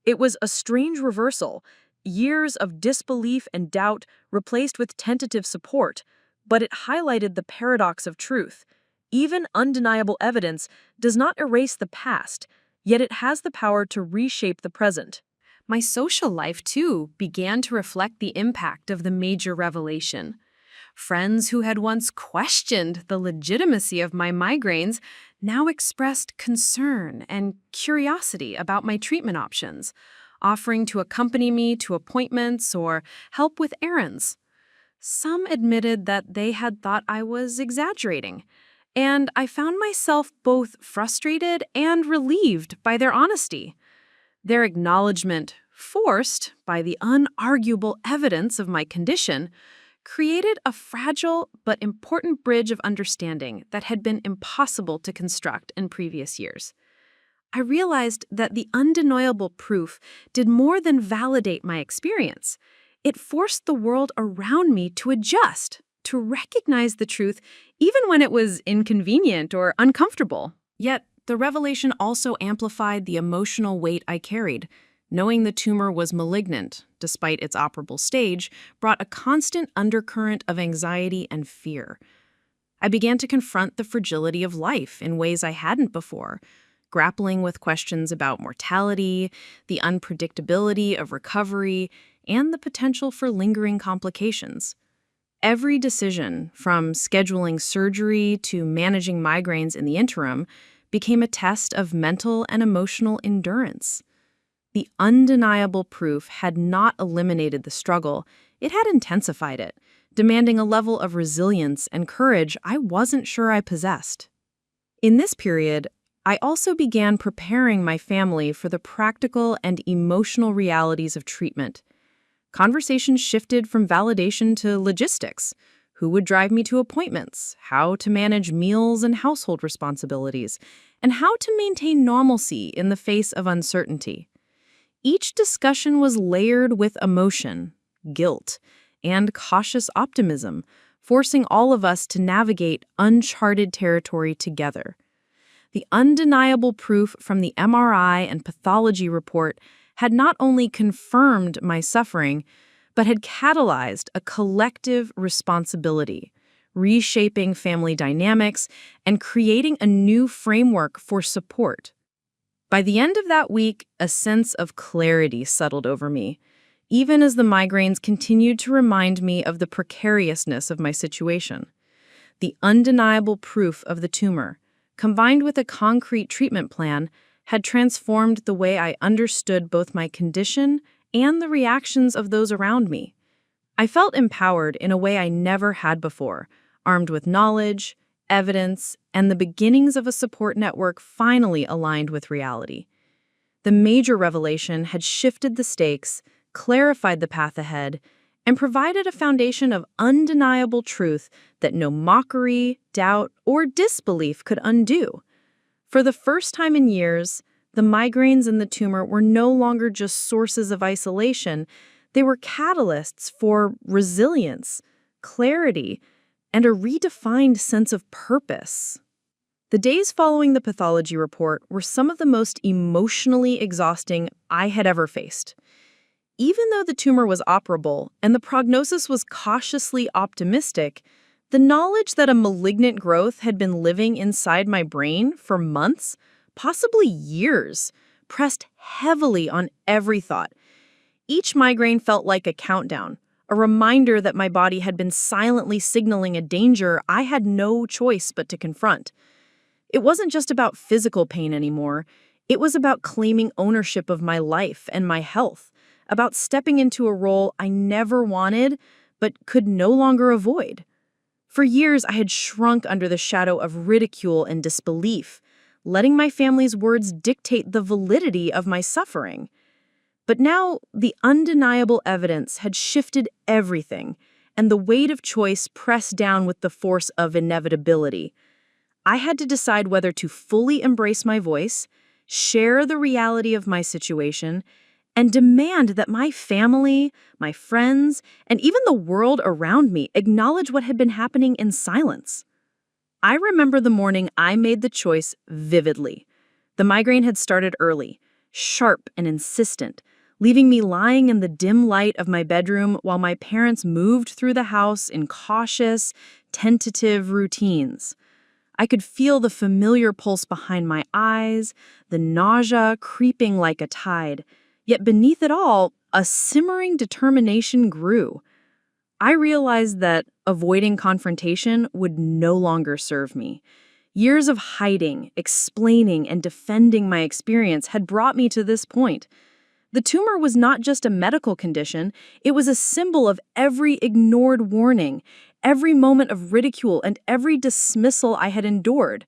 It was a strange reversal. Years of disbelief and doubt replaced with tentative support, but it highlighted the paradox of truth. Even undeniable evidence does not erase the past, yet it has the power to reshape the present. My social life, too, began to reflect the impact of the major revelation. Friends who had once questioned the legitimacy of my migraines now expressed concern and curiosity about my treatment options, offering to accompany me to appointments or help with errands. Some admitted that they had thought I was exaggerating, and I found myself both frustrated and relieved by their honesty. Their acknowledgement, forced by the unarguable evidence of my condition, created a fragile but important bridge of understanding that had been impossible to construct in previous years. I realized that the undeniable proof did more than validate my experience. It forced the world around me to adjust, to recognize the truth, even when it was inconvenient or uncomfortable. Yet, the revelation also amplified the emotional weight I carried. Knowing the tumor was malignant, despite its operable stage, brought a constant undercurrent of anxiety and fear. I began to confront the fragility of life in ways I hadn't before, grappling with questions about mortality, the unpredictability of recovery, and the potential for lingering complications. Every decision, from scheduling surgery to managing migraines in the interim, became a test of mental and emotional endurance. The undeniable proof had not eliminated the struggle, it had intensified it, demanding a level of resilience and courage I wasn't sure I possessed. In this period, I also began preparing my family for the practical and emotional realities of treatment. Conversations shifted from validation to logistics. Who would drive me to appointments, how to manage meals and household responsibilities, and how to maintain normalcy in the face of uncertainty. Each discussion was layered with emotion, guilt, and cautious optimism, forcing all of us to navigate uncharted territory together. The undeniable proof from the MRI and pathology report had not only confirmed my suffering, but had catalyzed a collective responsibility, reshaping family dynamics and creating a new framework for support. By the end of that week, a sense of clarity settled over me, even as the migraines continued to remind me of the precariousness of my situation. The undeniable proof of the tumor, combined with a concrete treatment plan, had transformed the way I understood both my condition and the reactions of those around me. I felt empowered in a way I never had before, armed with knowledge, evidence, and the beginnings of a support network finally aligned with reality. The major revelation had shifted the stakes, clarified the path ahead, and provided a foundation of undeniable truth that no mockery, doubt, or disbelief could undo. For the first time in years, the migraines and the tumor were no longer just sources of isolation, they were catalysts for resilience, clarity, and a redefined sense of purpose. The days following the pathology report were some of the most emotionally exhausting I had ever faced. Even though the tumor was operable and the prognosis was cautiously optimistic, the knowledge that a malignant growth had been living inside my brain for months, possibly years, pressed heavily on every thought. Each migraine felt like a countdown, a reminder that my body had been silently signaling a danger I had no choice but to confront. It wasn't just about physical pain anymore. It was about claiming ownership of my life and my health, about stepping into a role I never wanted but could no longer avoid. For years, I had shrunk under the shadow of ridicule and disbelief, letting my family's words dictate the validity of my suffering. But now, the undeniable evidence had shifted everything, and the weight of choice pressed down with the force of inevitability. I had to decide whether to fully embrace my voice, share the reality of my situation, and demand that my family, my friends, and even the world around me acknowledge what had been happening in silence. I remember the morning I made the choice vividly. The migraine had started early, sharp and insistent, leaving me lying in the dim light of my bedroom while my parents moved through the house in cautious, tentative routines. I could feel the familiar pulse behind my eyes, the nausea creeping like a tide, yet beneath it all, a simmering determination grew. I realized that avoiding confrontation would no longer serve me. Years of hiding, explaining, and defending my experience had brought me to this point. The tumor was not just a medical condition, it was a symbol of every ignored warning, every moment of ridicule, and every dismissal I had endured.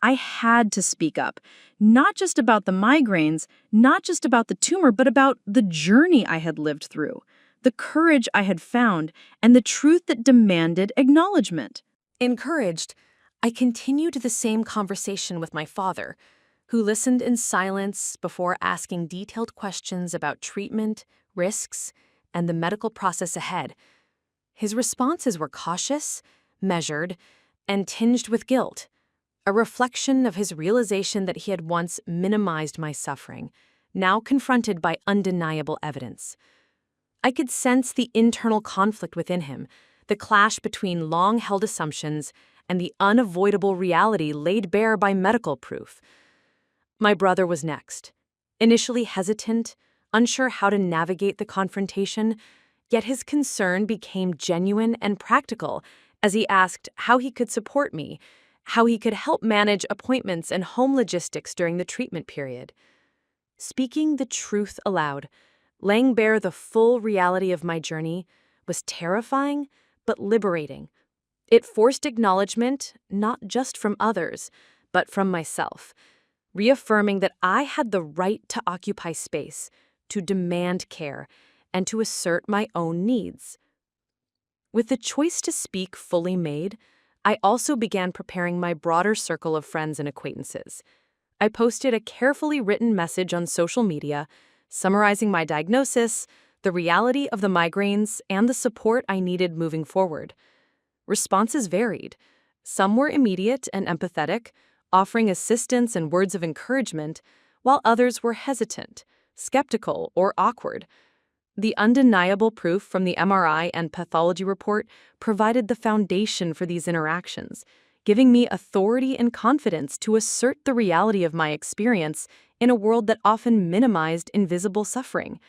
I had to speak up, not just about the migraines, not just about the tumor, but about the journey I had lived through, the courage I had found, and the truth that demanded acknowledgement. Encouraged, I continued the same conversation with my father, who listened in silence before asking detailed questions about treatment, risks, and the medical process ahead. His responses were cautious, measured, and tinged with guilt, a reflection of his realization that he had once minimized my suffering, now confronted by undeniable evidence. I could sense the internal conflict within him, the clash between long-held assumptions and the unavoidable reality laid bare by medical proof. My brother was next, initially hesitant, unsure how to navigate the confrontation, yet his concern became genuine and practical as he asked how he could support me, how he could help manage appointments and home logistics during the treatment period. Speaking the truth aloud, laying bare the full reality of my journey, was terrifying but liberating. It forced acknowledgement not just from others, but from myself, reaffirming that I had the right to occupy space, to demand care, and to assert my own needs. With the choice to speak fully made, I also began preparing my broader circle of friends and acquaintances. I posted a carefully written message on social media, summarizing my diagnosis, the reality of the migraines, and the support I needed moving forward. Responses varied. Some were immediate and empathetic, offering assistance and words of encouragement, while others were hesitant, skeptical, or awkward. The undeniable proof from the MRI and pathology report provided the foundation for these interactions, giving me authority and confidence to assert the reality of my experience in a world that often minimized invisible suffering.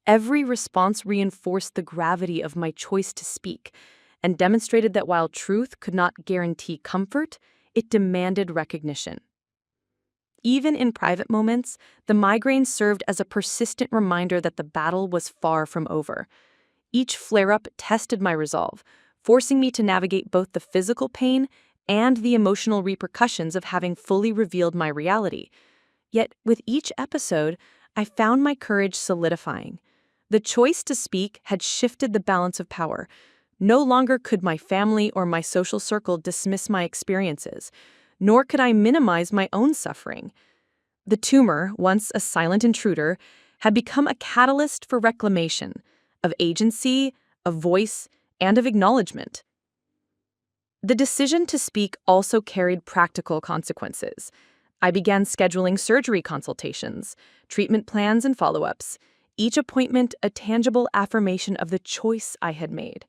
Every response reinforced the gravity of my choice to speak and demonstrated that while truth could not guarantee comfort, it demanded recognition. Even in private moments, the migraine served as a persistent reminder that the battle was far from over. Each flare-up tested my resolve, forcing me to navigate both the physical pain and the emotional repercussions of having fully revealed my reality. Yet, with each episode, I found my courage solidifying. The choice to speak had shifted the balance of power. No longer could my family or my social circle dismiss my experiences, nor could I minimize my own suffering. The tumor, once a silent intruder, had become a catalyst for reclamation, of agency, of voice, and of acknowledgement. The decision to speak also carried practical consequences. I began scheduling surgery consultations, treatment plans, and follow-ups, each appointment a tangible affirmation of the choice I had made.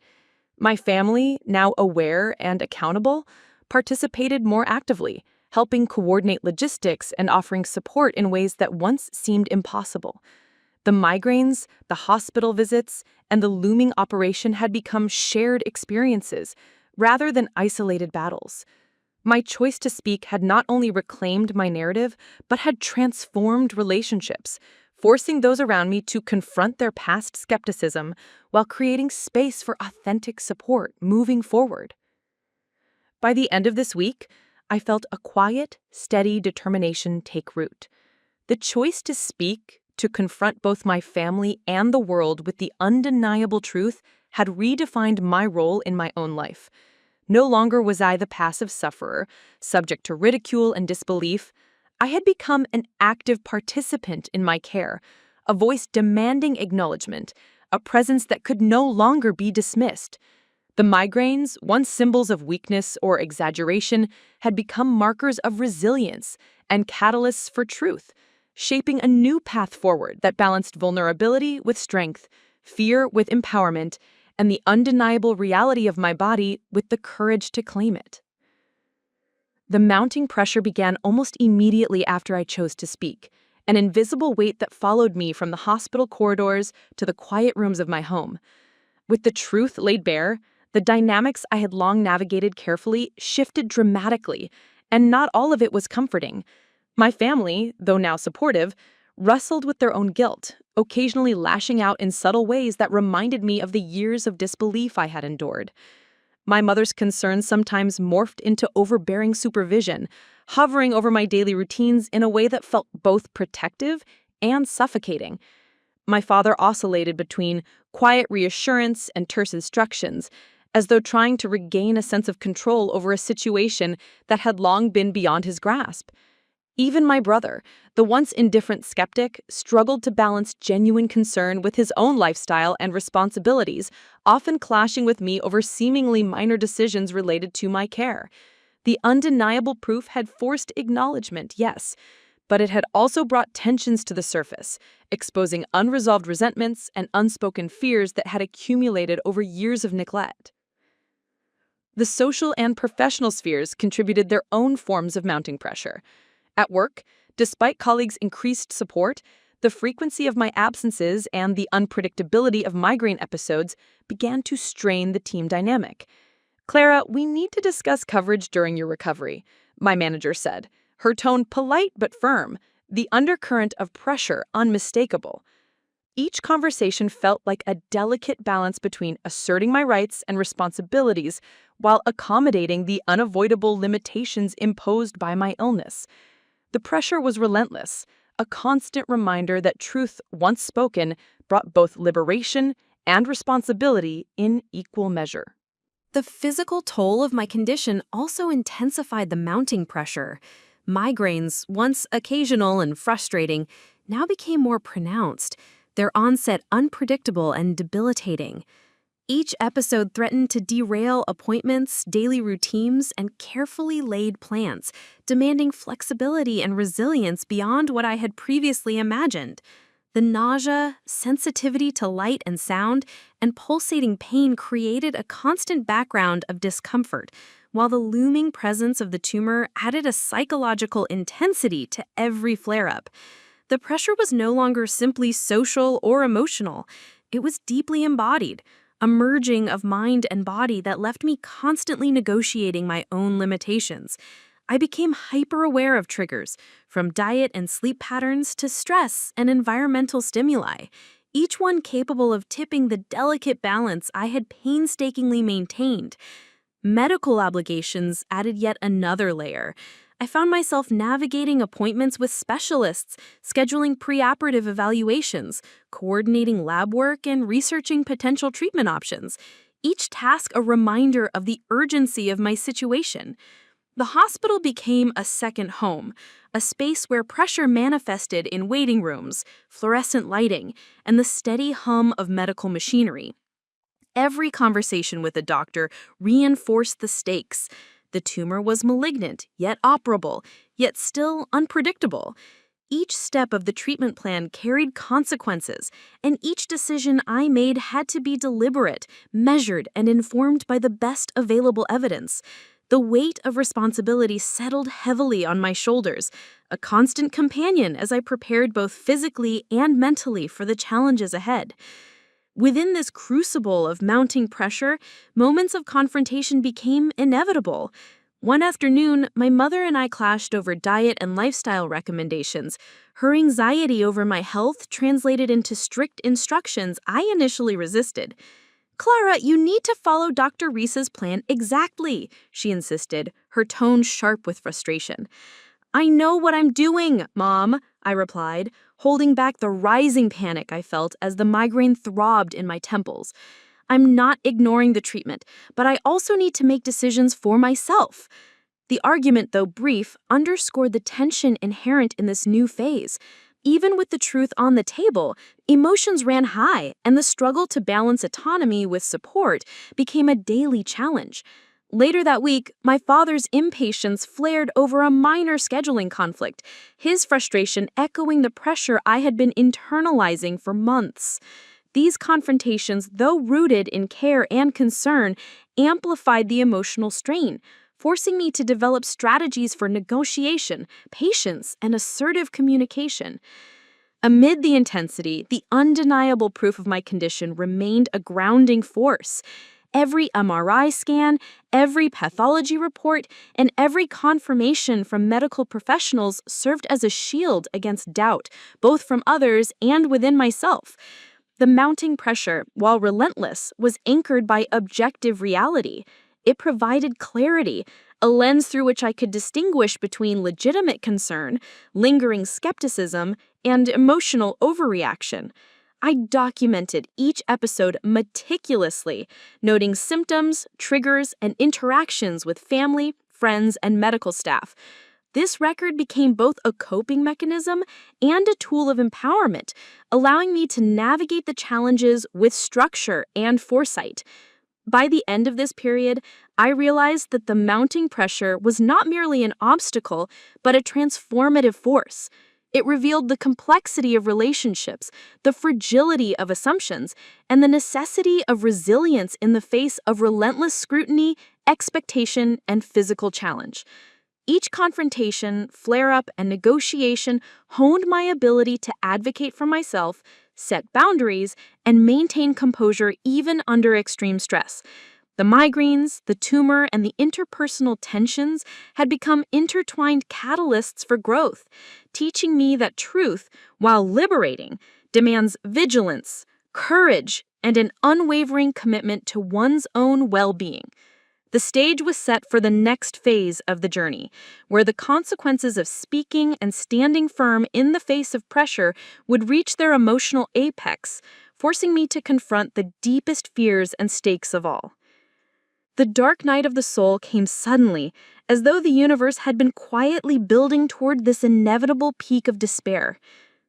My family, now aware and accountable, participated more actively, helping coordinate logistics and offering support in ways that once seemed impossible. The migraines, the hospital visits, and the looming operation had become shared experiences rather than isolated battles. My choice to speak had not only reclaimed my narrative, but had transformed relationships, forcing those around me to confront their past skepticism while creating space for authentic support moving forward. By the end of this week, I felt a quiet, steady determination take root. The choice to speak, to confront both my family and the world with the undeniable truth, had redefined my role in my own life. No longer was I the passive sufferer, subject to ridicule and disbelief. I had become an active participant in my care, a voice demanding acknowledgement, a presence that could no longer be dismissed. The migraines, once symbols of weakness or exaggeration, had become markers of resilience and catalysts for truth, shaping a new path forward that balanced vulnerability with strength, fear with empowerment, and the undeniable reality of my body with the courage to claim it. The mounting pressure began almost immediately after I chose to speak, an invisible weight that followed me from the hospital corridors to the quiet rooms of my home. With the truth laid bare, the dynamics I had long navigated carefully shifted dramatically, and not all of it was comforting. My family, though now supportive, wrestled with their own guilt, occasionally lashing out in subtle ways that reminded me of the years of disbelief I had endured. My mother's concerns sometimes morphed into overbearing supervision, hovering over my daily routines in a way that felt both protective and suffocating. My father oscillated between quiet reassurance and terse instructions, as though trying to regain a sense of control over a situation that had long been beyond his grasp. Even my brother, the once indifferent skeptic, struggled to balance genuine concern with his own lifestyle and responsibilities, often clashing with me over seemingly minor decisions related to my care. The undeniable proof had forced acknowledgement, yes, but it had also brought tensions to the surface, exposing unresolved resentments and unspoken fears that had accumulated over years of neglect. The social and professional spheres contributed their own forms of mounting pressure. At work, despite colleagues' increased support, the frequency of my absences and the unpredictability of migraine episodes began to strain the team dynamic. "Clara, we need to discuss coverage during your recovery," my manager said, her tone polite but firm, the undercurrent of pressure unmistakable. Each conversation felt like a delicate balance between asserting my rights and responsibilities while accommodating the unavoidable limitations imposed by my illness. The pressure was relentless, a constant reminder that truth, once spoken, brought both liberation and responsibility in equal measure. The physical toll of my condition also intensified the mounting pressure. Migraines, once occasional and frustrating, now became more pronounced, their onset unpredictable and debilitating. Each episode threatened to derail appointments, daily routines, and carefully laid plans, demanding flexibility and resilience beyond what I had previously imagined. The nausea, sensitivity to light and sound, and pulsating pain created a constant background of discomfort, while the looming presence of the tumor added a psychological intensity to every flare-up. The pressure was no longer simply social or emotional. It was deeply embodied, a merging of mind and body that left me constantly negotiating my own limitations. I became hyper-aware of triggers, from diet and sleep patterns to stress and environmental stimuli, each one capable of tipping the delicate balance I had painstakingly maintained. Medical obligations added yet another layer. I found myself navigating appointments with specialists, scheduling preoperative evaluations, coordinating lab work, and researching potential treatment options, each task a reminder of the urgency of my situation. The hospital became a second home, a space where pressure manifested in waiting rooms, fluorescent lighting, and the steady hum of medical machinery. Every conversation with the doctor reinforced the stakes. The tumor was malignant, yet operable, yet still unpredictable. Each step of the treatment plan carried consequences, and each decision I made had to be deliberate, measured, and informed by the best available evidence. The weight of responsibility settled heavily on my shoulders, a constant companion as I prepared both physically and mentally for the challenges ahead. Within this crucible of mounting pressure, moments of confrontation became inevitable. One afternoon, my mother and I clashed over diet and lifestyle recommendations. Her anxiety over my health translated into strict instructions I initially resisted. "Clara, you need to follow Dr. Reese's plan exactly," she insisted, her tone sharp with frustration. "I know what I'm doing, Mom," I replied, holding back the rising panic I felt as the migraine throbbed in my temples. "I'm not ignoring the treatment, but I also need to make decisions for myself." The argument, though brief, underscored the tension inherent in this new phase. Even with the truth on the table, emotions ran high, and the struggle to balance autonomy with support became a daily challenge. Later that week, my father's impatience flared over a minor scheduling conflict, his frustration echoing the pressure I had been internalizing for months. These confrontations, though rooted in care and concern, amplified the emotional strain, forcing me to develop strategies for negotiation, patience, and assertive communication. Amid the intensity, the undeniable proof of my condition remained a grounding force. Every MRI scan, every pathology report, and every confirmation from medical professionals served as a shield against doubt, both from others and within myself. The mounting pressure, while relentless, was anchored by objective reality. It provided clarity, a lens through which I could distinguish between legitimate concern, lingering skepticism, and emotional overreaction. I documented each episode meticulously, noting symptoms, triggers, and interactions with family, friends, and medical staff. This record became both a coping mechanism and a tool of empowerment, allowing me to navigate the challenges with structure and foresight. By the end of this period, I realized that the mounting pressure was not merely an obstacle, but a transformative force. It revealed the complexity of relationships, the fragility of assumptions, and the necessity of resilience in the face of relentless scrutiny, expectation, and physical challenge. Each confrontation, flare-up, and negotiation honed my ability to advocate for myself, set boundaries, and maintain composure even under extreme stress. The migraines, the tumor, and the interpersonal tensions had become intertwined catalysts for growth, teaching me that truth, while liberating, demands vigilance, courage, and an unwavering commitment to one's own well-being. The stage was set for the next phase of the journey, where the consequences of speaking and standing firm in the face of pressure would reach their emotional apex, forcing me to confront the deepest fears and stakes of all. The dark night of the soul came suddenly, as though the universe had been quietly building toward this inevitable peak of despair.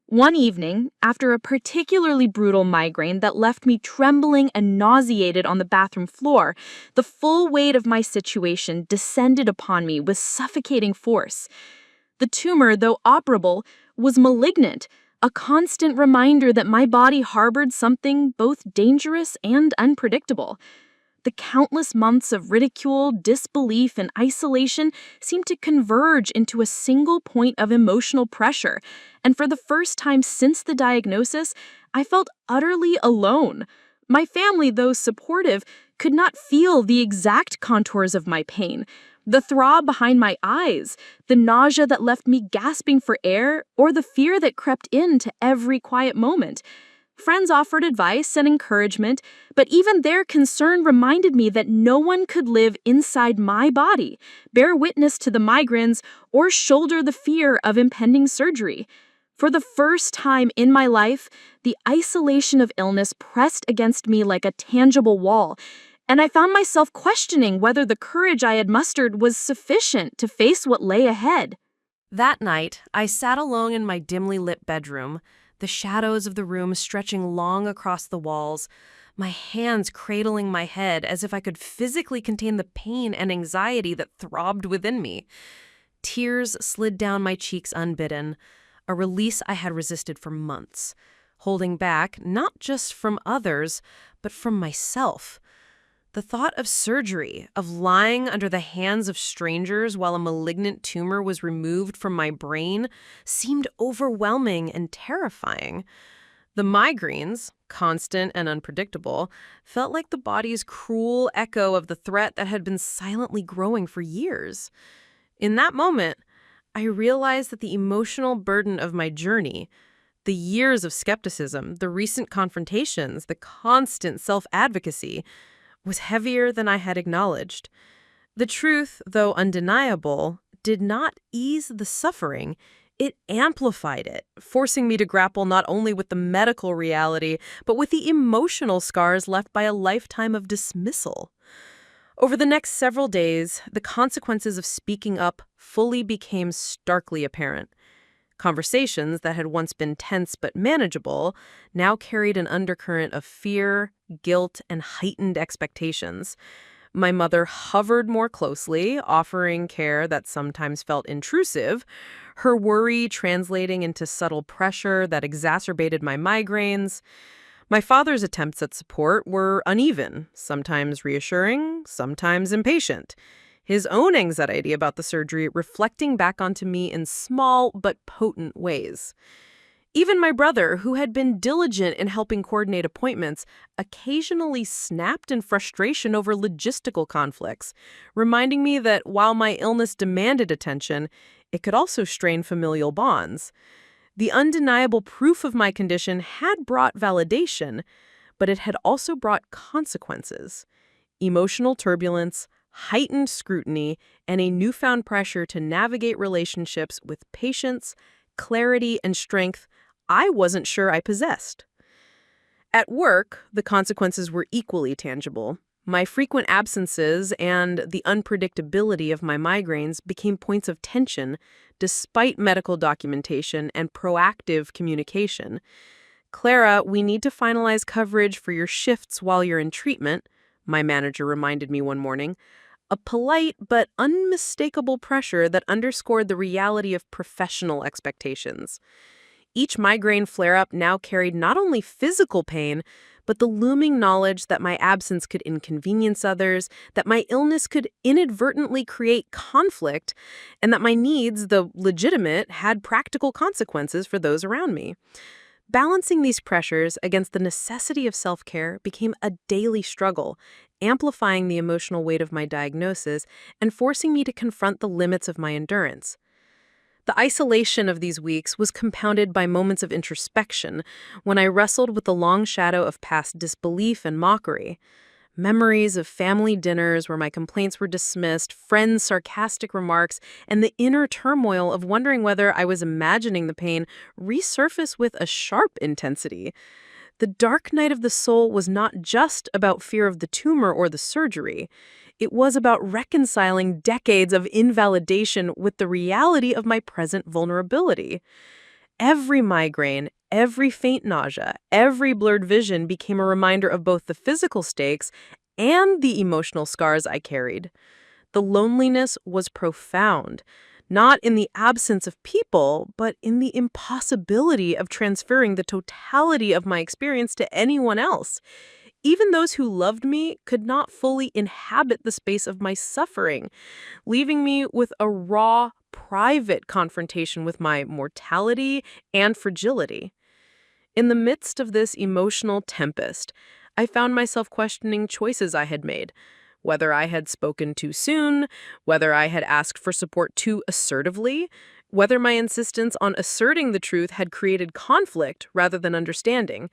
One evening, after a particularly brutal migraine that left me trembling and nauseated on the bathroom floor, the full weight of my situation descended upon me with suffocating force. The tumor, though operable, was malignant, a constant reminder that my body harbored something both dangerous and unpredictable. The countless months of ridicule, disbelief, and isolation seemed to converge into a single point of emotional pressure, and for the first time since the diagnosis, I felt utterly alone. My family, though supportive, could not feel the exact contours of my pain, the throb behind my eyes, the nausea that left me gasping for air, or the fear that crept into every quiet moment. Friends offered advice and encouragement, but even their concern reminded me that no one could live inside my body, bear witness to the migraines, or shoulder the fear of impending surgery. For the first time in my life, the isolation of illness pressed against me like a tangible wall, and I found myself questioning whether the courage I had mustered was sufficient to face what lay ahead. That night, I sat alone in my dimly lit bedroom, the shadows of the room stretching long across the walls, my hands cradling my head as if I could physically contain the pain and anxiety that throbbed within me. Tears slid down my cheeks unbidden, a release I had resisted for months, holding back not just from others, but from myself. The thought of surgery, of lying under the hands of strangers while a malignant tumor was removed from my brain, seemed overwhelming and terrifying. The migraines, constant and unpredictable, felt like the body's cruel echo of the threat that had been silently growing for years. In that moment, I realized that the emotional burden of my journey, the years of skepticism, the recent confrontations, the constant self-advocacy, was heavier than I had acknowledged. The truth, though undeniable, did not ease the suffering. It amplified it, forcing me to grapple not only with the medical reality, but with the emotional scars left by a lifetime of dismissal. Over the next several days, the consequences of speaking up fully became starkly apparent. Conversations that had once been tense but manageable now carried an undercurrent of fear, guilt, and heightened expectations. My mother hovered more closely, offering care that sometimes felt intrusive, her worry translating into subtle pressure that exacerbated my migraines. My father's attempts at support were uneven, sometimes reassuring, sometimes impatient. His own anxiety about the surgery reflecting back onto me in small but potent ways. Even my brother, who had been diligent in helping coordinate appointments, occasionally snapped in frustration over logistical conflicts, reminding me that while my illness demanded attention, it could also strain familial bonds. The undeniable proof of my condition had brought validation, but it had also brought consequences. Emotional turbulence, heightened scrutiny, and a newfound pressure to navigate relationships with patience, clarity, and strength I wasn't sure I possessed. At work, the consequences were equally tangible. My frequent absences and the unpredictability of my migraines became points of tension despite medical documentation and proactive communication. "Clara, we need to finalize coverage for your shifts while you're in treatment," my manager reminded me one morning. A polite but unmistakable pressure that underscored the reality of professional expectations. Each migraine flare-up now carried not only physical pain, but the looming knowledge that my absence could inconvenience others, that my illness could inadvertently create conflict, and that my needs, though legitimate, had practical consequences for those around me. Balancing these pressures against the necessity of self-care became a daily struggle, amplifying the emotional weight of my diagnosis and forcing me to confront the limits of my endurance. The isolation of these weeks was compounded by moments of introspection when I wrestled with the long shadow of past disbelief and mockery. Memories of family dinners where my complaints were dismissed, friends' sarcastic remarks, and the inner turmoil of wondering whether I was imagining the pain resurfaced with a sharp intensity. The dark night of the soul was not just about fear of the tumor or the surgery. It was about reconciling decades of invalidation with the reality of my present vulnerability. Every migraine, every faint nausea, every blurred vision became a reminder of both the physical stakes and the emotional scars I carried. The loneliness was profound, not in the absence of people, but in the impossibility of transferring the totality of my experience to anyone else. Even those who loved me could not fully inhabit the space of my suffering, leaving me with a raw, private confrontation with my mortality and fragility. In the midst of this emotional tempest, I found myself questioning choices I had made, whether I had spoken too soon, whether I had asked for support too assertively, whether my insistence on asserting the truth had created conflict rather than understanding.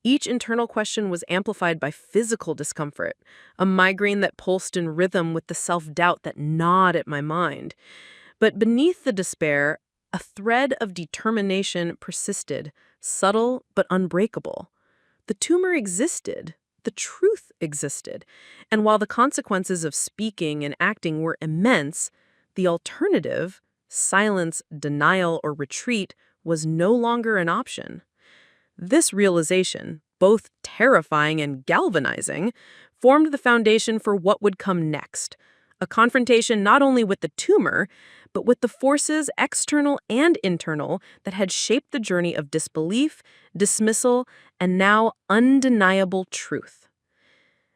Each internal question was amplified by physical discomfort, a migraine that pulsed in rhythm with the self-doubt that gnawed at my mind. But beneath the despair, a thread of determination persisted, subtle but unbreakable. The tumor existed. The truth existed. And while the consequences of speaking and acting were immense, the alternative, silence, denial, or retreat, was no longer an option. This realization, both terrifying and galvanizing, formed the foundation for what would come next, a confrontation not only with the tumor, but with the forces, external and internal, that had shaped the journey of disbelief, dismissal, and now undeniable truth.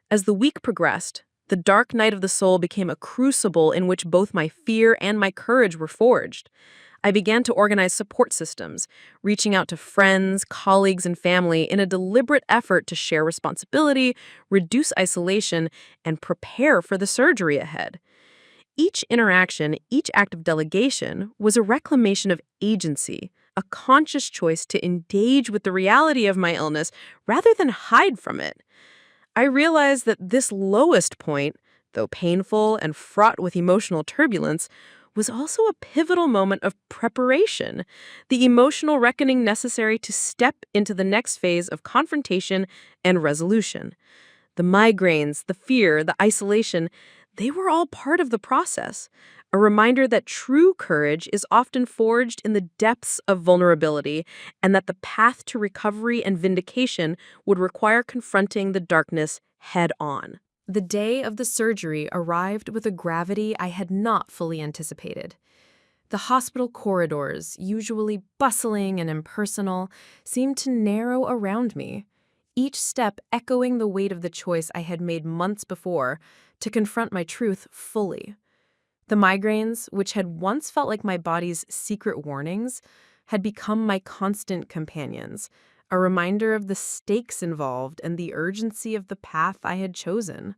As the week progressed, the dark night of the soul became a crucible in which both my fear and my courage were forged. I began to organize support systems, reaching out to friends, colleagues, and family in a deliberate effort to share responsibility, reduce isolation, and prepare for the surgery ahead. Each interaction, each act of delegation, was a reclamation of agency, a conscious choice to engage with the reality of my illness rather than hide from it. I realized that this lowest point, though painful and fraught with emotional turbulence, was also a pivotal moment of preparation, the emotional reckoning necessary to step into the next phase of confrontation and resolution. The migraines, the fear, the isolation, they were all part of the process, a reminder that true courage is often forged in the depths of vulnerability and that the path to recovery and vindication would require confronting the darkness head on. The day of the surgery arrived with a gravity I had not fully anticipated. The hospital corridors, usually bustling and impersonal, seemed to narrow around me, each step echoing the weight of the choice I had made months before to confront my truth fully. The migraines, which had once felt like my body's secret warnings, had become my constant companions, a reminder of the stakes involved and the urgency of the path I had chosen.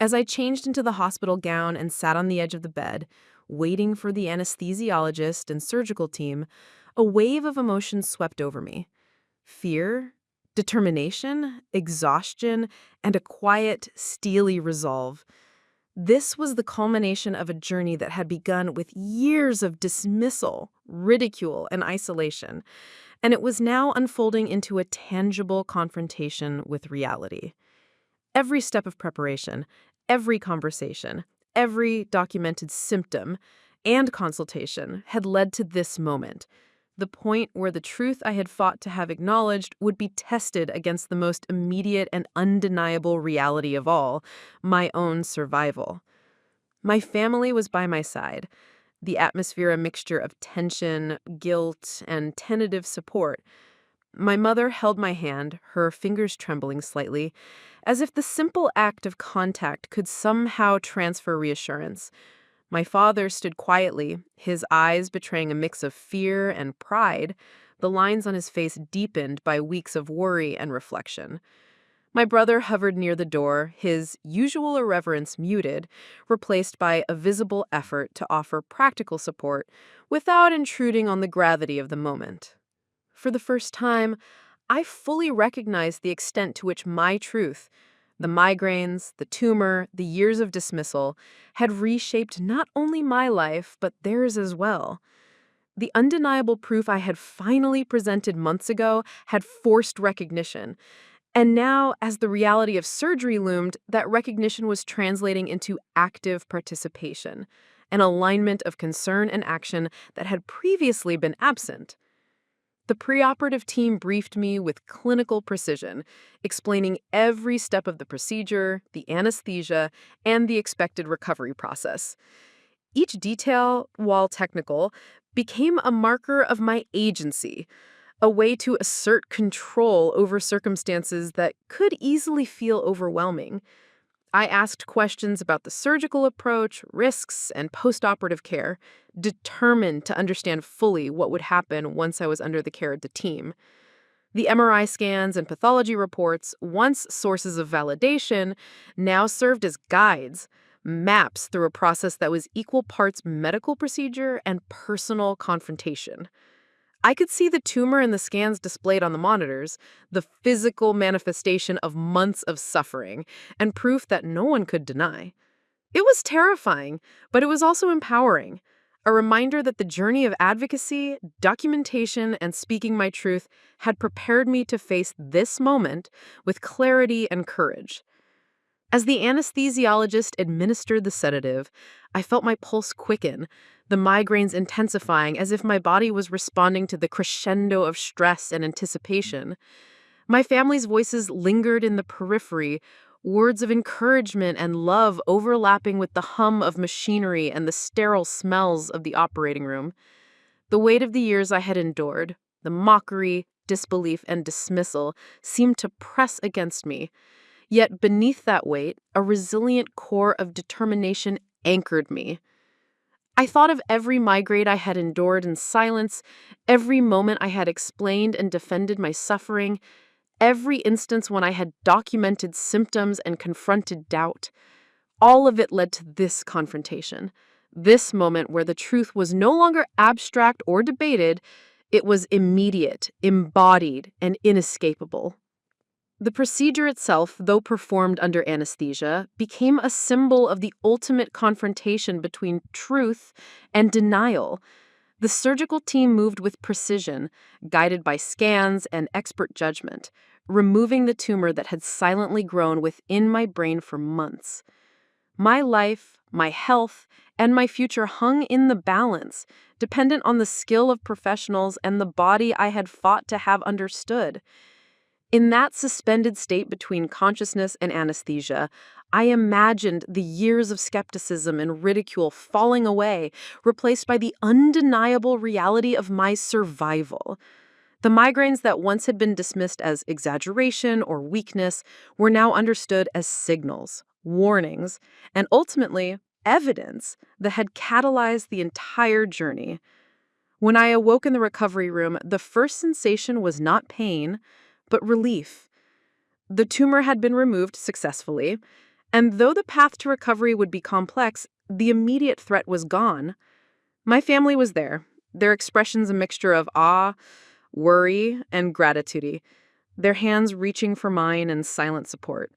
As I changed into the hospital gown and sat on the edge of the bed, waiting for the anesthesiologist and surgical team, a wave of emotions swept over me. Fear, determination, exhaustion, and a quiet, steely resolve. This was the culmination of a journey that had begun with years of dismissal, ridicule, and isolation, and it was now unfolding into a tangible confrontation with reality. Every step of preparation, every conversation, every documented symptom and consultation had led to this moment, the point where the truth I had fought to have acknowledged would be tested against the most immediate and undeniable reality of all, my own survival. My family was by my side, the atmosphere a mixture of tension, guilt, and tentative support. My mother held my hand, her fingers trembling slightly, as if the simple act of contact could somehow transfer reassurance. My father stood quietly, his eyes betraying a mix of fear and pride, the lines on his face deepened by weeks of worry and reflection. My brother hovered near the door, his usual irreverence muted, replaced by a visible effort to offer practical support without intruding on the gravity of the moment. For the first time, I fully recognized the extent to which my truth, the migraines, the tumor, the years of dismissal, had reshaped not only my life, but theirs as well. The undeniable proof I had finally presented months ago had forced recognition. And now, as the reality of surgery loomed, that recognition was translating into active participation, an alignment of concern and action that had previously been absent. The preoperative team briefed me with clinical precision, explaining every step of the procedure, the anesthesia, and the expected recovery process. Each detail, while technical, became a marker of my agency, a way to assert control over circumstances that could easily feel overwhelming. I asked questions about the surgical approach, risks, and postoperative care, determined to understand fully what would happen once I was under the care of the team. The MRI scans and pathology reports, once sources of validation, now served as guides, maps through a process that was equal parts medical procedure and personal confrontation. I could see the tumor in the scans displayed on the monitors, the physical manifestation of months of suffering, and proof that no one could deny. It was terrifying, but it was also empowering, a reminder that the journey of advocacy, documentation, and speaking my truth had prepared me to face this moment with clarity and courage. As the anesthesiologist administered the sedative, I felt my pulse quicken, the migraines intensifying as if my body was responding to the crescendo of stress and anticipation. My family's voices lingered in the periphery, words of encouragement and love overlapping with the hum of machinery and the sterile smells of the operating room. The weight of the years I had endured, the mockery, disbelief, and dismissal seemed to press against me. Yet beneath that weight, a resilient core of determination anchored me. I thought of every migraine I had endured in silence, every moment I had explained and defended my suffering, every instance when I had documented symptoms and confronted doubt. All of it led to this confrontation, this moment where the truth was no longer abstract or debated, it was immediate, embodied, and inescapable. The procedure itself, though performed under anesthesia, became a symbol of the ultimate confrontation between truth and denial. The surgical team moved with precision, guided by scans and expert judgment, removing the tumor that had silently grown within my brain for months. My life, my health, and my future hung in the balance, dependent on the skill of professionals and the body I had fought to have understood. In that suspended state between consciousness and anesthesia, I imagined the years of skepticism and ridicule falling away, replaced by the undeniable reality of my survival. The migraines that once had been dismissed as exaggeration or weakness were now understood as signals, warnings, and ultimately evidence that had catalyzed the entire journey. When I awoke in the recovery room, the first sensation was not pain, but relief. The tumor had been removed successfully, and though the path to recovery would be complex, the immediate threat was gone. My family was there, their expressions a mixture of awe, worry, and gratitude, their hands reaching for mine in silent support.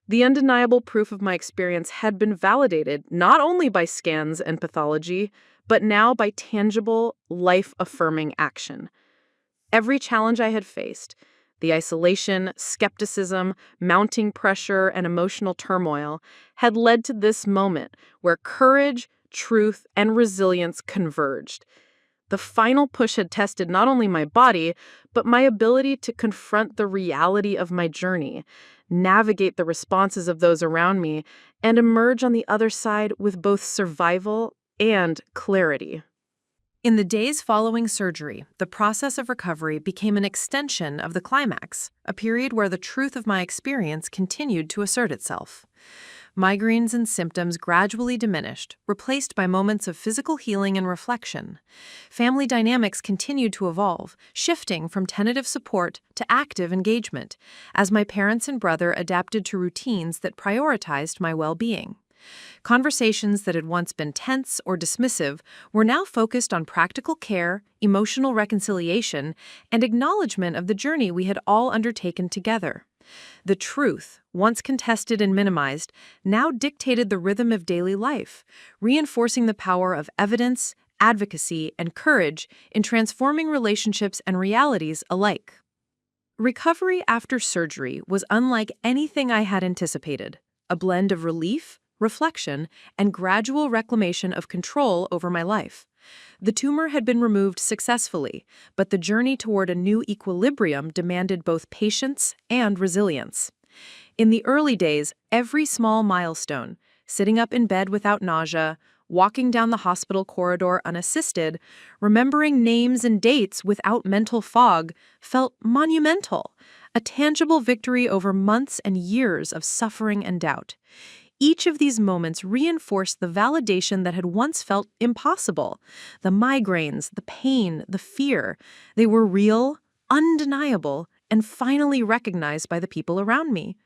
The undeniable proof of my experience had been validated not only by scans and pathology, but now by tangible, life-affirming action. Every challenge I had faced, the isolation, skepticism, mounting pressure, and emotional turmoil, had led to this moment where courage, truth, and resilience converged. The final push had tested not only my body, but my ability to confront the reality of my journey, navigate the responses of those around me, and emerge on the other side with both survival and clarity. In the days following surgery, the process of recovery became an extension of the climax, a period where the truth of my experience continued to assert itself. Migraines and symptoms gradually diminished, replaced by moments of physical healing and reflection. Family dynamics continued to evolve, shifting from tentative support to active engagement, as my parents and brother adapted to routines that prioritized my well-being. Conversations that had once been tense or dismissive were now focused on practical care, emotional reconciliation, and acknowledgement of the journey we had all undertaken together. The truth, once contested and minimized, now dictated the rhythm of daily life, reinforcing the power of evidence, advocacy, and courage in transforming relationships and realities alike. Recovery after surgery was unlike anything I had anticipated, a blend of relief, reflection, and gradual reclamation of control over my life. The tumor had been removed successfully, but the journey toward a new equilibrium demanded both patience and resilience. In the early days, every small milestone, sitting up in bed without nausea, walking down the hospital corridor unassisted, remembering names and dates without mental fog, felt monumental, a tangible victory over months and years of suffering and doubt. Each of these moments reinforced the validation that had once felt impossible. The migraines, the pain, the fear, they were real, undeniable, and finally recognized by the people around me.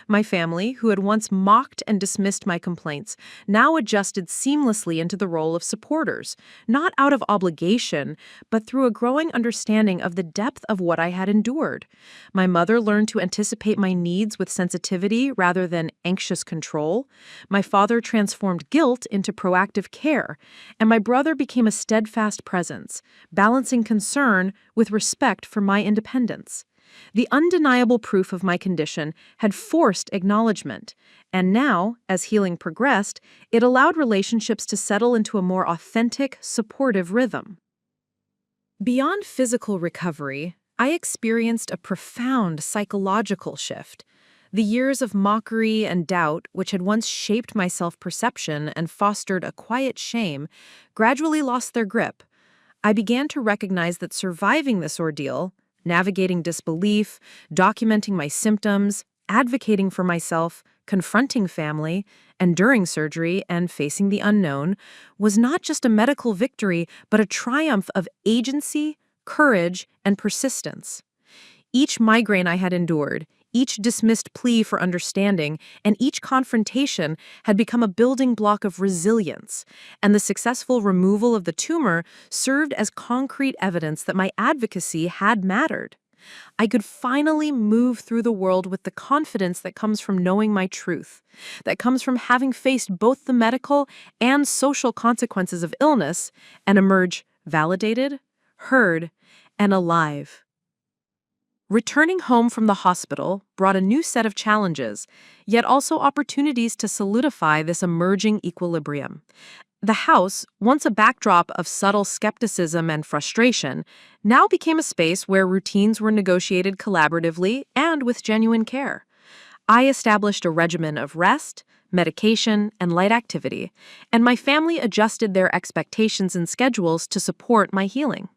My family, who had once mocked and dismissed my complaints, now adjusted seamlessly into the role of supporters, not out of obligation, but through a growing understanding of the depth of what I had endured. My mother learned to anticipate my needs with sensitivity rather than anxious control. My father transformed guilt into proactive care, and my brother became a steadfast presence, balancing concern with respect for my independence. The undeniable proof of my condition had forced acknowledgement, and now, as healing progressed, it allowed relationships to settle into a more authentic, supportive rhythm. Beyond physical recovery, I experienced a profound psychological shift. The years of mockery and doubt, which had once shaped my self-perception and fostered a quiet shame, gradually lost their grip. I began to recognize that surviving this ordeal, navigating disbelief, documenting my symptoms, advocating for myself, confronting family, enduring surgery, and facing the unknown, was not just a medical victory, but a triumph of agency, courage, and persistence. Each migraine I had endured, each dismissed plea for understanding, and each confrontation had become a building block of resilience, and the successful removal of the tumor served as concrete evidence that my advocacy had mattered. I could finally move through the world with the confidence that comes from knowing my truth, that comes from having faced both the medical and social consequences of illness, and emerge validated, heard, and alive. Returning home from the hospital brought a new set of challenges, yet also opportunities to solidify this emerging equilibrium. The house, once a backdrop of subtle skepticism and frustration, now became a space where routines were negotiated collaboratively and with genuine care. I established a regimen of rest, medication, and light activity, and my family adjusted their expectations and schedules to support my healing.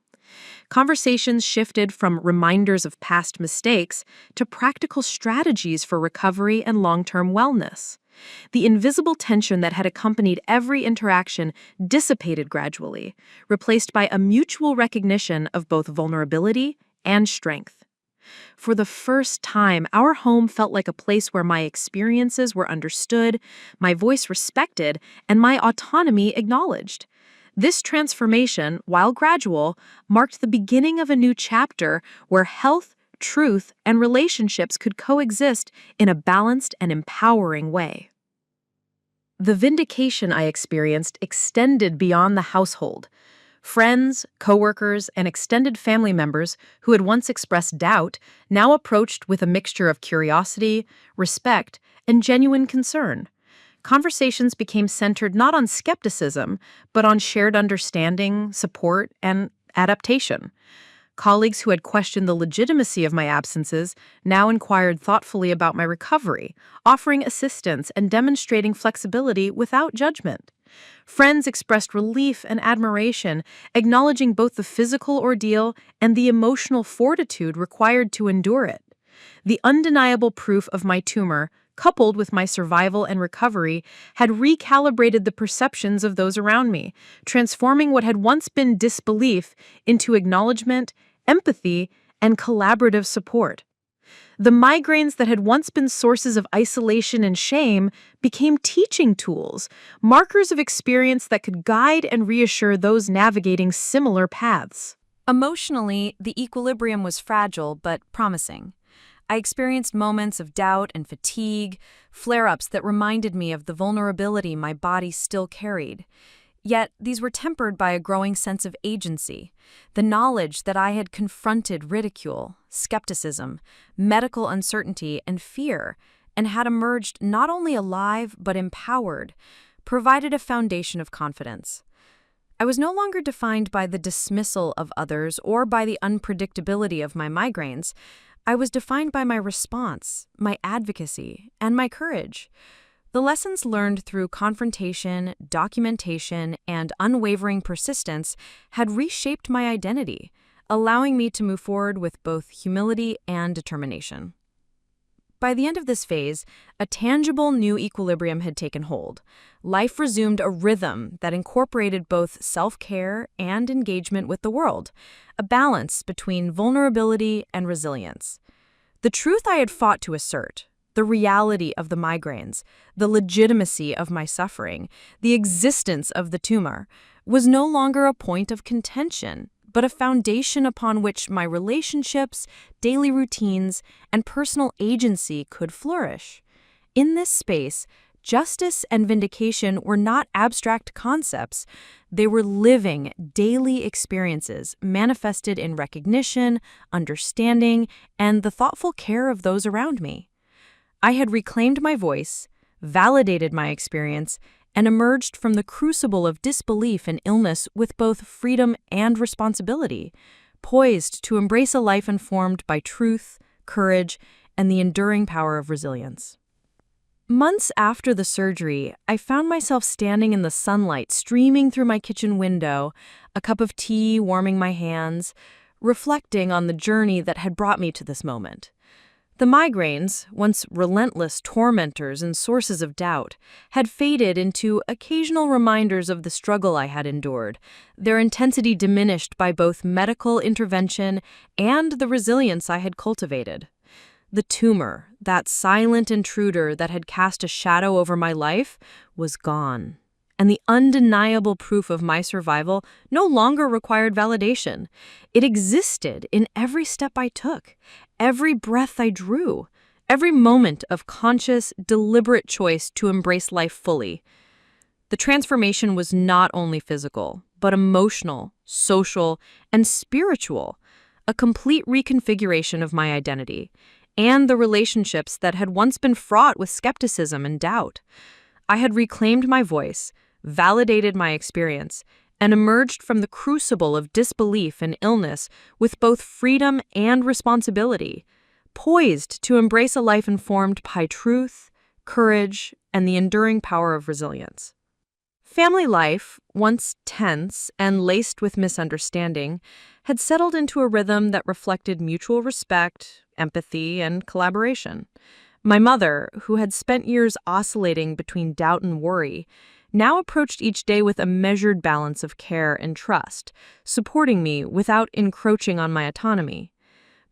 Conversations shifted from reminders of past mistakes to practical strategies for recovery and long-term wellness. The invisible tension that had accompanied every interaction dissipated gradually, replaced by a mutual recognition of both vulnerability and strength. For the first time, our home felt like a place where my experiences were understood, my voice respected, and my autonomy acknowledged. This transformation, while gradual, marked the beginning of a new chapter where health, truth, and relationships could coexist in a balanced and empowering way. The vindication I experienced extended beyond the household. Friends, coworkers, and extended family members who had once expressed doubt now approached with a mixture of curiosity, respect, and genuine concern. Conversations became centered not on skepticism, but on shared understanding, support, and adaptation. Colleagues who had questioned the legitimacy of my absences now inquired thoughtfully about my recovery, offering assistance and demonstrating flexibility without judgment. Friends expressed relief and admiration, acknowledging both the physical ordeal and the emotional fortitude required to endure it. The undeniable proof of my tumor, coupled with my survival and recovery, had recalibrated the perceptions of those around me, transforming what had once been disbelief into acknowledgement, empathy, and collaborative support. The migraines that had once been sources of isolation and shame became teaching tools, markers of experience that could guide and reassure those navigating similar paths. Emotionally, the equilibrium was fragile but promising. I experienced moments of doubt and fatigue, flare-ups that reminded me of the vulnerability my body still carried. Yet, these were tempered by a growing sense of agency, the knowledge that I had confronted ridicule, skepticism, medical uncertainty, and fear, and had emerged not only alive but empowered, provided a foundation of confidence. I was no longer defined by the dismissal of others or by the unpredictability of my migraines. I was defined by my response, my advocacy, and my courage. The lessons learned through confrontation, documentation, and unwavering persistence had reshaped my identity, allowing me to move forward with both humility and determination. By the end of this phase, a tangible new equilibrium had taken hold. Life resumed a rhythm that incorporated both self-care and engagement with the world, a balance between vulnerability and resilience. The truth I had fought to assert, the reality of the migraines, the legitimacy of my suffering, the existence of the tumor, was no longer a point of contention, but a foundation upon which my relationships, daily routines, and personal agency could flourish. In this space, justice and vindication were not abstract concepts. They were living, daily experiences manifested in recognition, understanding, and the thoughtful care of those around me. I had reclaimed my voice, validated my experience, and emerged from the crucible of disbelief and illness with both freedom and responsibility, poised to embrace a life informed by truth, courage, and the enduring power of resilience. Months after the surgery, I found myself standing in the sunlight streaming through my kitchen window, a cup of tea warming my hands, reflecting on the journey that had brought me to this moment. The migraines, once relentless tormentors and sources of doubt, had faded into occasional reminders of the struggle I had endured, their intensity diminished by both medical intervention and the resilience I had cultivated. The tumor, that silent intruder that had cast a shadow over my life, was gone. And the undeniable proof of my survival no longer required validation. It existed in every step I took, every breath I drew, every moment of conscious, deliberate choice to embrace life fully. The transformation was not only physical, but emotional, social, and spiritual, a complete reconfiguration of my identity, and the relationships that had once been fraught with skepticism and doubt. I had reclaimed my voice, validated my experience, and emerged from the crucible of disbelief and illness with both freedom and responsibility, poised to embrace a life informed by truth, courage, and the enduring power of resilience. Family life, once tense and laced with misunderstanding, had settled into a rhythm that reflected mutual respect, empathy, and collaboration. My mother, who had spent years oscillating between doubt and worry, now approached each day with a measured balance of care and trust, supporting me without encroaching on my autonomy.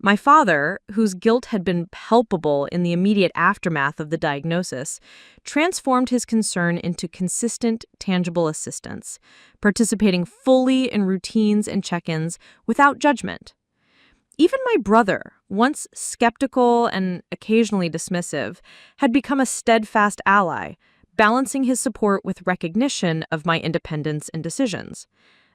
My father, whose guilt had been palpable in the immediate aftermath of the diagnosis, transformed his concern into consistent, tangible assistance, participating fully in routines and check-ins without judgment. Even my brother, once skeptical and occasionally dismissive, had become a steadfast ally, balancing his support with recognition of my independence and decisions.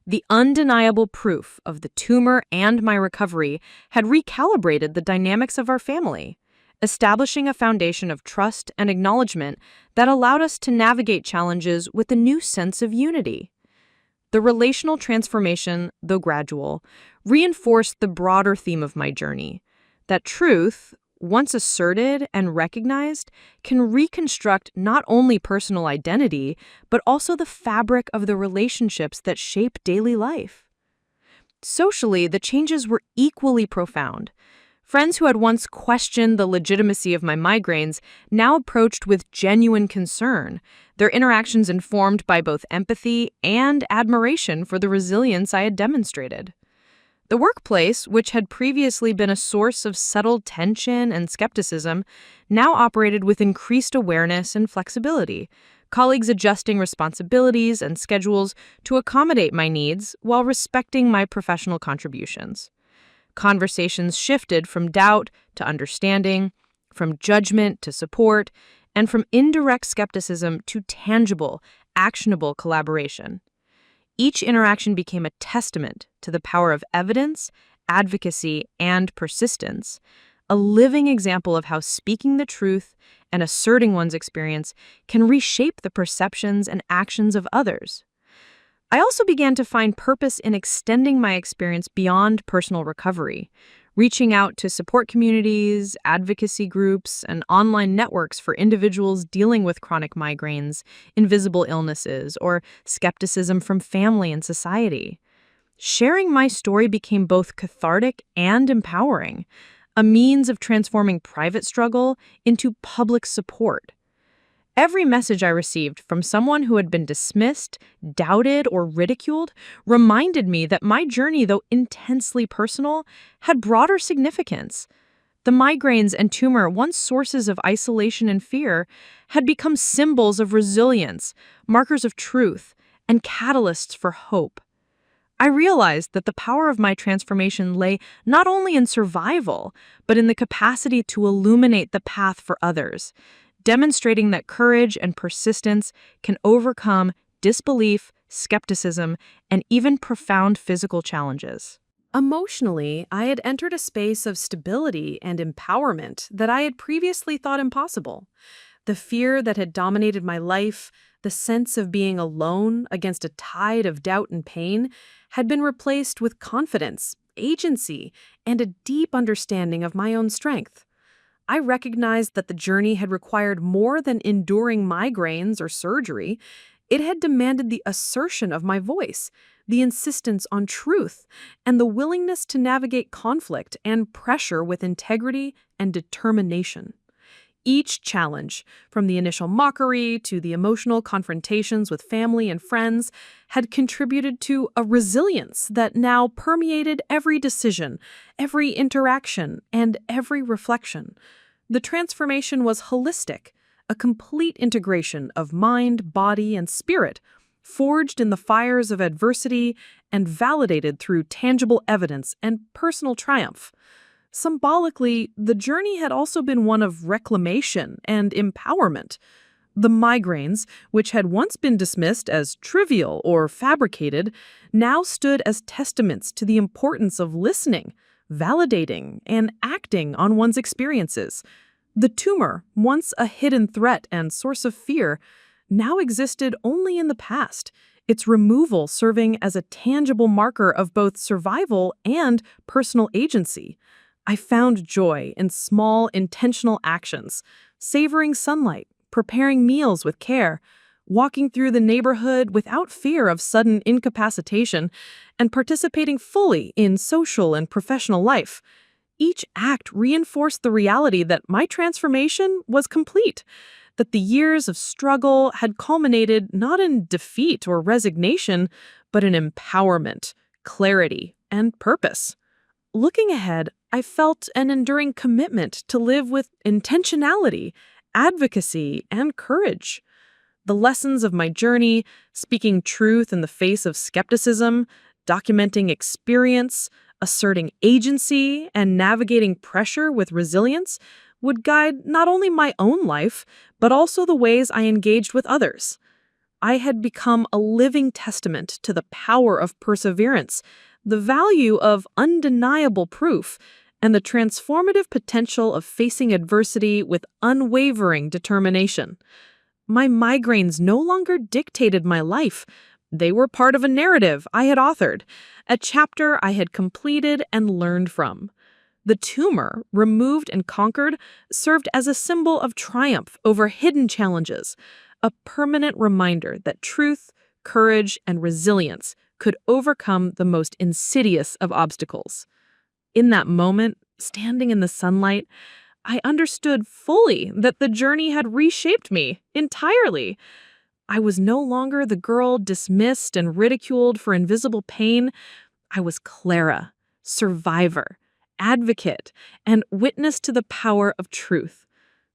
The undeniable proof of the tumor and my recovery had recalibrated the dynamics of our family, establishing a foundation of trust and acknowledgement that allowed us to navigate challenges with a new sense of unity. The relational transformation, though gradual, reinforced the broader theme of my journey, that truth, once asserted and recognized, can reconstruct not only personal identity, but also the fabric of the relationships that shape daily life. Socially, the changes were equally profound. Friends who had once questioned the legitimacy of my migraines now approached with genuine concern, their interactions informed by both empathy and admiration for the resilience I had demonstrated. The workplace, which had previously been a source of settled tension and skepticism, now operated with increased awareness and flexibility, colleagues adjusting responsibilities and schedules to accommodate my needs while respecting my professional contributions. Conversations shifted from doubt to understanding, from judgment to support, and from indirect skepticism to tangible, actionable collaboration. Each interaction became a testament to the power of evidence, advocacy, and persistence, a living example of how speaking the truth and asserting one's experience can reshape the perceptions and actions of others. I also began to find purpose in extending my experience beyond personal recovery, reaching out to support communities, advocacy groups, and online networks for individuals dealing with chronic migraines, invisible illnesses, or skepticism from family and society. Sharing my story became both cathartic and empowering, a means of transforming private struggle into public support. Every message I received from someone who had been dismissed, doubted, or ridiculed reminded me that my journey, though intensely personal, had broader significance. The migraines and tumor, once sources of isolation and fear, had become symbols of resilience, markers of truth, and catalysts for hope. I realized that the power of my transformation lay not only in survival, but in the capacity to illuminate the path for others, demonstrating that courage and persistence can overcome disbelief, skepticism, and even profound physical challenges. Emotionally, I had entered a space of stability and empowerment that I had previously thought impossible. The fear that had dominated my life, the sense of being alone against a tide of doubt and pain, had been replaced with confidence, agency, and a deep understanding of my own strength. I recognized that the journey had required more than enduring migraines or surgery. It had demanded the assertion of my voice, the insistence on truth, and the willingness to navigate conflict and pressure with integrity and determination. Each challenge, from the initial mockery to the emotional confrontations with family and friends, had contributed to a resilience that now permeated every decision, every interaction, and every reflection. The transformation was holistic, a complete integration of mind, body, and spirit, forged in the fires of adversity and validated through tangible evidence and personal triumph. Symbolically, the journey had also been one of reclamation and empowerment. The migraines, which had once been dismissed as trivial or fabricated, now stood as testaments to the importance of listening, validating, and acting on one's experiences. The tumor, once a hidden threat and source of fear, now existed only in the past, its removal serving as a tangible marker of both survival and personal agency. I found joy in small, intentional actions, savoring sunlight, preparing meals with care, walking through the neighborhood without fear of sudden incapacitation, and participating fully in social and professional life. Each act reinforced the reality that my transformation was complete, that the years of struggle had culminated not in defeat or resignation, but in empowerment, clarity, and purpose. Looking ahead, I felt an enduring commitment to live with intentionality, advocacy, and courage. The lessons of my journey, speaking truth in the face of skepticism, documenting experience, asserting agency, and navigating pressure with resilience would guide not only my own life, but also the ways I engaged with others. I had become a living testament to the power of perseverance, the value of undeniable proof, and the transformative potential of facing adversity with unwavering determination. My migraines no longer dictated my life. They were part of a narrative I had authored, a chapter I had completed and learned from. The tumor, removed and conquered, served as a symbol of triumph over hidden challenges, a permanent reminder that truth, courage, and resilience could overcome the most insidious of obstacles. In that moment, standing in the sunlight, I understood fully that the journey had reshaped me entirely. I was no longer the girl dismissed and ridiculed for invisible pain. I was Clara, survivor, advocate, and witness to the power of truth.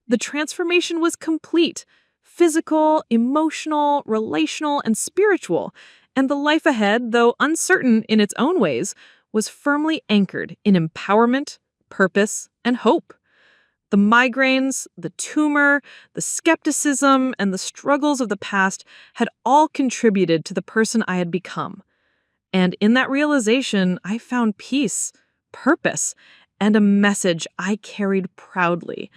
The transformation was complete, physical, emotional, relational, and spiritual, and the life ahead, though uncertain in its own ways, was firmly anchored in empowerment, purpose, and hope. The migraines, the tumor, the skepticism, and the struggles of the past had all contributed to the person I had become. And in that realization, I found peace, purpose, and a message I carried proudly.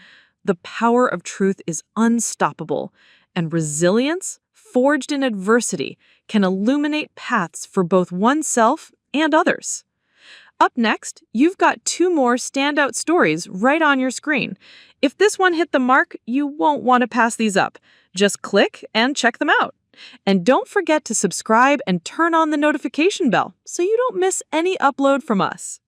The power of truth is unstoppable, and resilience, forged in adversity, can illuminate paths for both oneself and others. Up next, you've got 2 more standout stories right on your screen. If this one hit the mark, you won't want to pass these up. Just click and check them out. And don't forget to subscribe and turn on the notification bell so you don't miss any upload from us.